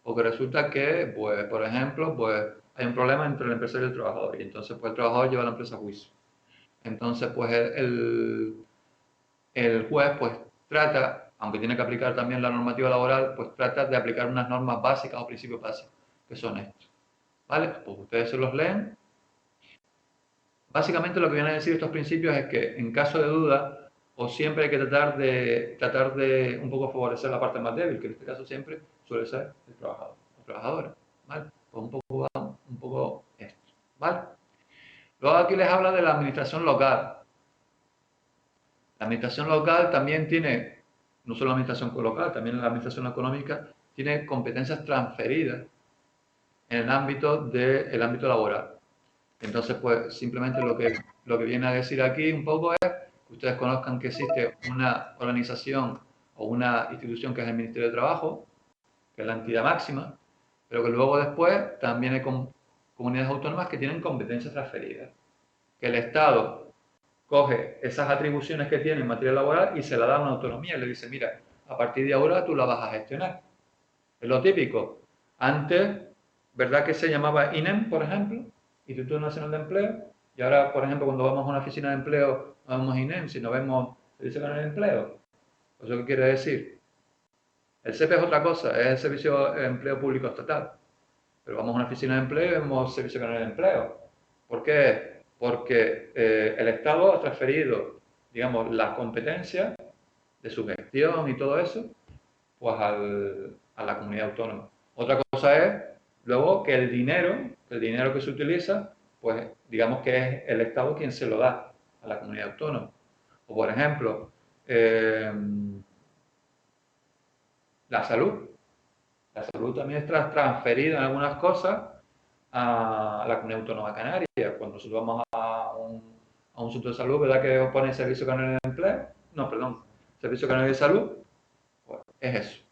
o que resulta que, pues, por ejemplo, pues, hay un problema entre el empresario y el trabajador, y entonces pues, el trabajador lleva a la empresa a juicio. Entonces, pues, el juez pues trata, aunque tiene que aplicar también la normativa laboral, pues trata de aplicar unas normas básicas o principios básicos, que son estos. ¿Vale? Pues ustedes se los leen. Básicamente lo que vienen a decir estos principios es que en caso de duda, o siempre hay que tratar de un poco favorecer la parte más débil, que en este caso siempre suele ser el trabajador o trabajadora. ¿Vale? Pues un poco esto. ¿Vale? Luego aquí les habla de la administración local. La administración local también tiene, no solo la administración local, también la administración económica, tiene competencias transferidas en el ámbito ámbito laboral. Entonces, pues simplemente lo que viene a decir aquí un poco es que ustedes conozcan que existe una organización o una institución que es el Ministerio de Trabajo, que es la entidad máxima, pero que luego después también hay comunidades autónomas que tienen competencias transferidas. Que el Estado coge esas atribuciones que tiene en materia laboral y se la da una autonomía. Le dice, mira, a partir de ahora tú la vas a gestionar. Es lo típico. Antes, ¿verdad que se llamaba INEM, por ejemplo? Instituto Nacional de Empleo. Y ahora, por ejemplo, cuando vamos a una oficina de empleo, no vemos INEM, sino vemos Servicio Nacional de Empleo. ¿Eso qué quiere decir? El SEPE es otra cosa, es el Servicio de Empleo Público Estatal. Pero vamos a una oficina de empleo y vemos Servicio Nacional de Empleo. ¿Por qué? Porque el Estado ha transferido, digamos, las competencias de su gestión y todo eso, pues a la comunidad autónoma. Otra cosa es, luego, que el dinero que se utiliza, pues digamos que es el Estado quien se lo da a la comunidad autónoma. O, por ejemplo, la salud. La salud también está transferida en algunas cosas a la Comunidad Autónoma Canaria. Cuando nosotros vamos a un centro de salud, ¿verdad que pone Servicio Canario de Empleo? No, perdón, Servicio Canario de Salud. Pues es eso.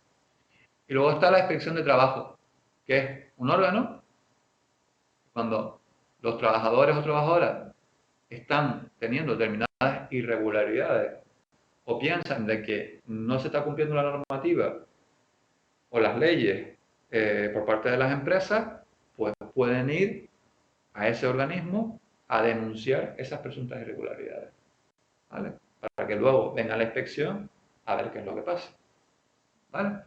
Y luego está la Inspección de Trabajo, que es un órgano cuando los trabajadores o trabajadoras están teniendo determinadas irregularidades o piensan de que no se está cumpliendo la normativa o las leyes por parte de las empresas, pues pueden ir a ese organismo a denunciar esas presuntas irregularidades. ¿Vale? Para que luego venga la inspección a ver qué es lo que pasa. ¿Vale?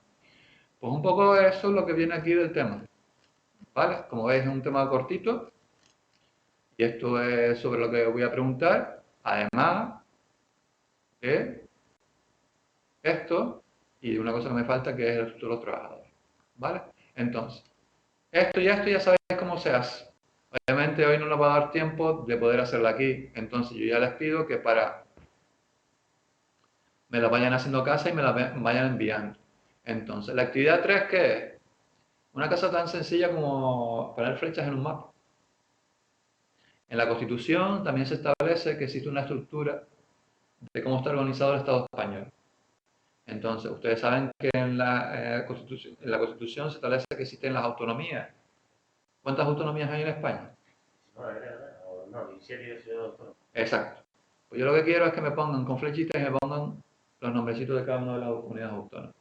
Pues un poco eso es lo que viene aquí del tema. ¿Vale? Como veis es un tema cortito y esto es sobre lo que voy a preguntar, además de esto y de una cosa que me falta que es el estatuto de los trabajadores. ¿Vale? Entonces, esto ya sabéis cómo se hace. Obviamente hoy no nos va a dar tiempo de poder hacerlo aquí, entonces yo ya les pido que para me las vayan haciendo a casa y me las vayan enviando. Entonces, la actividad 3, ¿qué es? Una cosa tan sencilla como poner flechas en un mapa. En la Constitución también se establece que existe una estructura de cómo está organizado el Estado español. Entonces, ustedes saben que en la Constitución se establece que existen las autonomías. ¿Cuántas autonomías hay en España? No, 17 ciudades autónomas. Exacto. Pues yo lo que quiero es que me pongan con flechitas y me pongan los nombrecitos de cada una de las comunidades autónomas.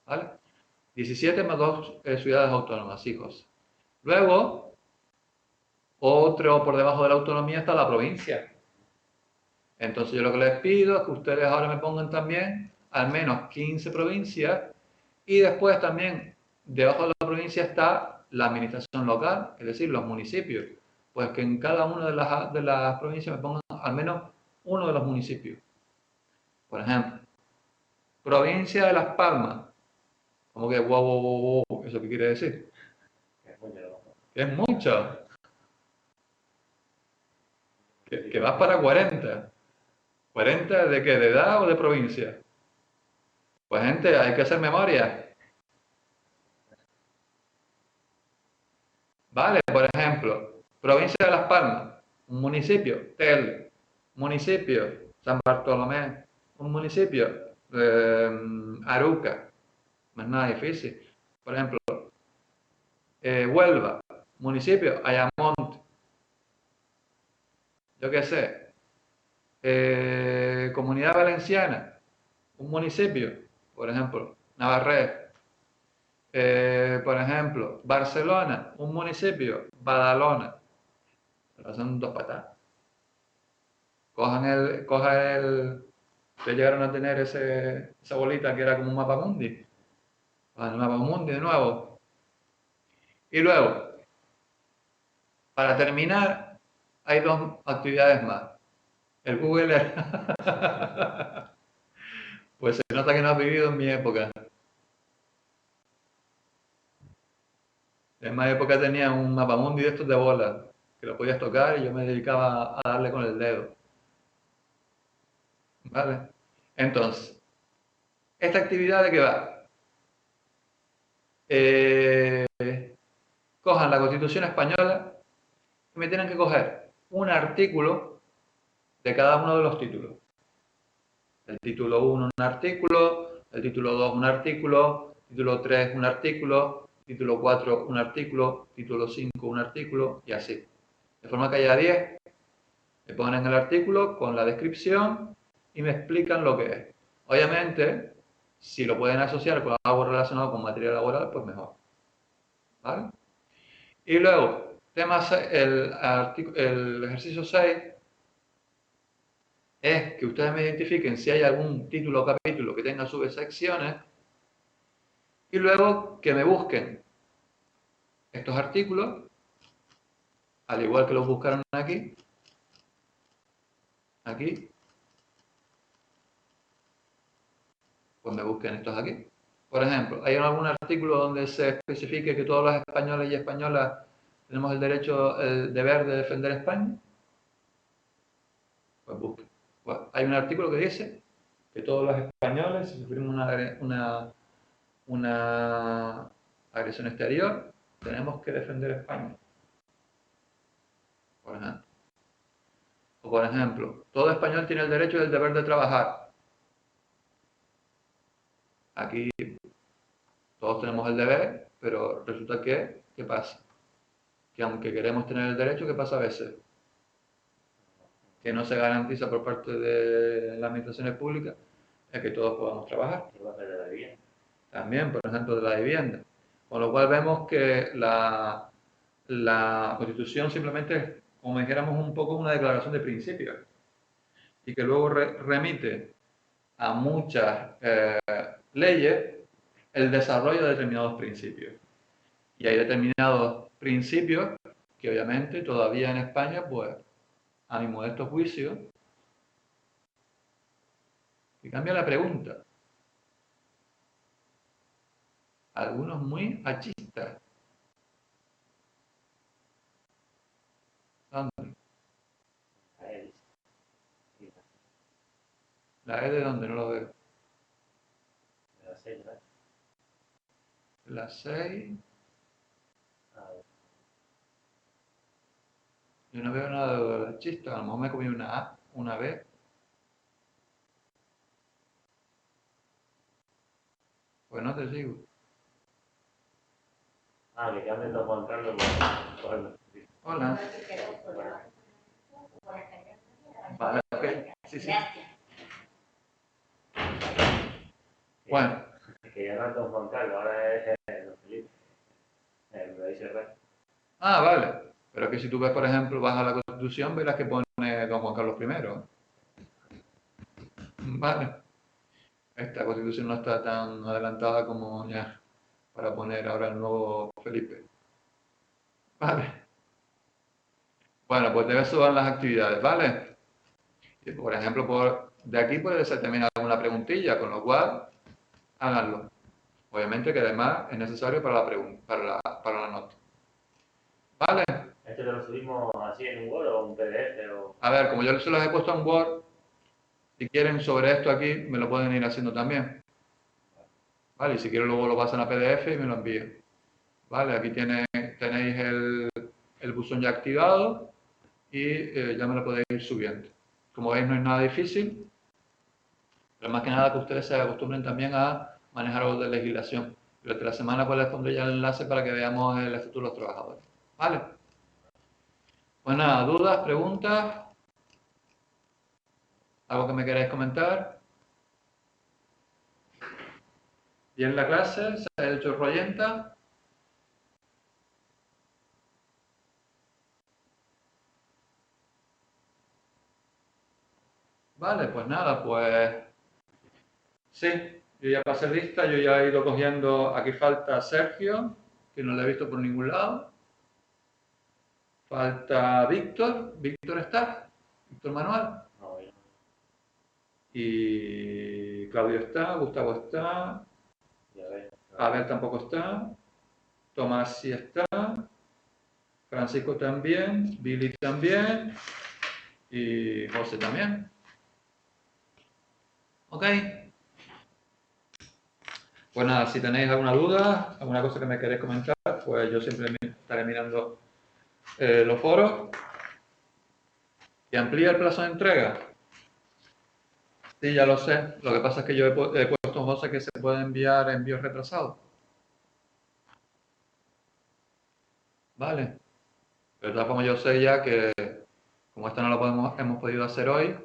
¿Vale? 17 más 2 ciudades autónomas, hijos. Luego, otro por debajo de la autonomía está la provincia. Entonces yo lo que les pido es que ustedes ahora me pongan también al menos 15 provincias y después también debajo de la provincia está la administración local, es decir, los municipios. Pues que en cada una de las provincias me pongan al menos uno de los municipios. Por ejemplo, provincia de Las Palmas. Como que wow, wow, wow, wow, ¿eso qué quiere decir? Que es mucho. Que vas para 40. ¿40 de qué? ¿De edad o de provincia? Pues gente, hay que hacer memoria. Vale, por ejemplo, provincia de Las Palmas, un municipio, Tel, municipio, San Bartolomé, un municipio, Aruca, no es nada difícil. Por ejemplo, Huelva, municipio, Ayamonte, yo qué sé, Comunidad Valenciana, un municipio, por ejemplo, Navarrete. Por ejemplo, Barcelona, un municipio, Badalona. Pero son dos patadas. Ustedes llegaron a tener esa bolita que era como un mapa mundi. Cojan el mapa mundi de nuevo. Y luego, para terminar, hay dos actividades más. El Google Earth. Pues se nota que no has vivido en mi época. En mi época tenía un mapamundi de estos de bolas, que lo podías tocar y yo me dedicaba a darle con el dedo. ¿Vale? Entonces, ¿esta actividad de qué va? Cojan la Constitución española y me tienen que coger un artículo de cada uno de los títulos. El título 1 un artículo, el título 2 un artículo, título 3 un artículo, título 4 un artículo, título 5 un artículo y así. De forma que haya 10, me ponen el artículo con la descripción y me explican lo que es. Obviamente, si lo pueden asociar con algo relacionado con materia laboral, pues mejor. ¿Vale? Y luego, el ejercicio 6 es que ustedes me identifiquen si hay algún título o capítulo que tenga subsecciones y luego que me busquen estos artículos, al igual que los buscaron aquí, pues me busquen estos aquí. Por ejemplo, ¿hay algún artículo donde se especifique que todos los españoles y españolas tenemos el derecho, el deber de defender España? Pues busquen. Pues hay un artículo que dice que todos los españoles, si sufrimos una agresión exterior, tenemos que defender España. Por ejemplo. O por ejemplo, todo español tiene el derecho y el deber de trabajar. Aquí todos tenemos el deber, pero resulta que, ¿qué pasa? Que aunque queremos tener el derecho, ¿qué pasa a veces? Que no se garantiza por parte de las administraciones públicas es que todos podamos trabajar. También, por ejemplo, de la vivienda. Con lo cual vemos que la Constitución simplemente es, como dijéramos, un poco una declaración de principios y que luego remite a muchas leyes el desarrollo de determinados principios. Y hay determinados principios que obviamente todavía en España, pues, a mi modesto juicio, y cambia la pregunta. Algunos muy machistas. ¿Dónde? ¿La E de dónde? No lo veo. las 6. Yo no veo nada de la chista, a lo mejor me comí una A, una B. Pues no te sigo. Que cambien don Juan Carlos por... Hola. Vale, ok. Sí, sí. Bueno. Que ya no es don Juan Carlos, ahora es don Felipe. El rey Serrano. Ah, vale. Pero que si tú ves, por ejemplo, vas a la Constitución, verás que pone don Juan Carlos I. Vale. Esta Constitución no está tan adelantada como ya para poner ahora el nuevo Felipe. Vale. Bueno, pues de eso van las actividades, ¿vale? Y, por ejemplo, de aquí puede ser también alguna preguntilla, con lo cual, háganlo. Obviamente que además es necesario para la nota. ¿Vale? ¿Este lo subimos así en un Word o un PDF? A ver, como yo se los he puesto en Word, si quieren sobre esto aquí, me lo pueden ir haciendo también. ¿Vale? Y si quieren luego lo pasan a PDF y me lo envían. ¿Vale? Aquí tenéis el buzón ya activado y ya me lo podéis ir subiendo. Como veis, no es nada difícil, pero más que nada que ustedes se acostumbren también a manejar algo de legislación. Durante la semana pues les pondré ya el enlace para que veamos el Estatuto de los Trabajadores. ¿Vale? Pues nada, dudas, preguntas, algo que me queráis comentar. Bien la clase, se ha hecho rollenta. Vale, pues nada, pues sí, yo ya pasé lista, yo ya he ido cogiendo, aquí falta Sergio, que no lo he visto por ningún lado. Falta Víctor, Víctor está, Víctor Manuel. No, ya. Y Claudio está, Gustavo está, Abel tampoco está, Tomás sí está, Francisco también, Billy también y José también. ¿Ok? Pues nada, si tenéis alguna duda, alguna cosa que me queréis comentar, pues yo siempre estaré mirando los foros. ¿Y amplía el plazo de entrega? Sí, ya lo sé. Lo que pasa es que yo he puesto en José que se puede enviar envíos retrasados. Vale. Pero de todas formas yo sé ya que como esta no la hemos podido hacer hoy,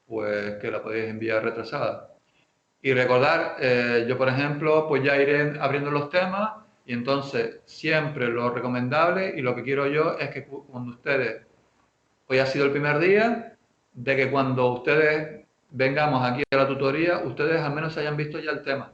pues que la podéis enviar retrasada. Y recordar, yo por ejemplo, pues ya iré abriendo los temas y entonces siempre lo recomendable y lo que quiero yo es que cuando ustedes, hoy ha sido el primer día, de que cuando ustedes vengamos aquí a la tutoría, ustedes al menos hayan visto ya el tema.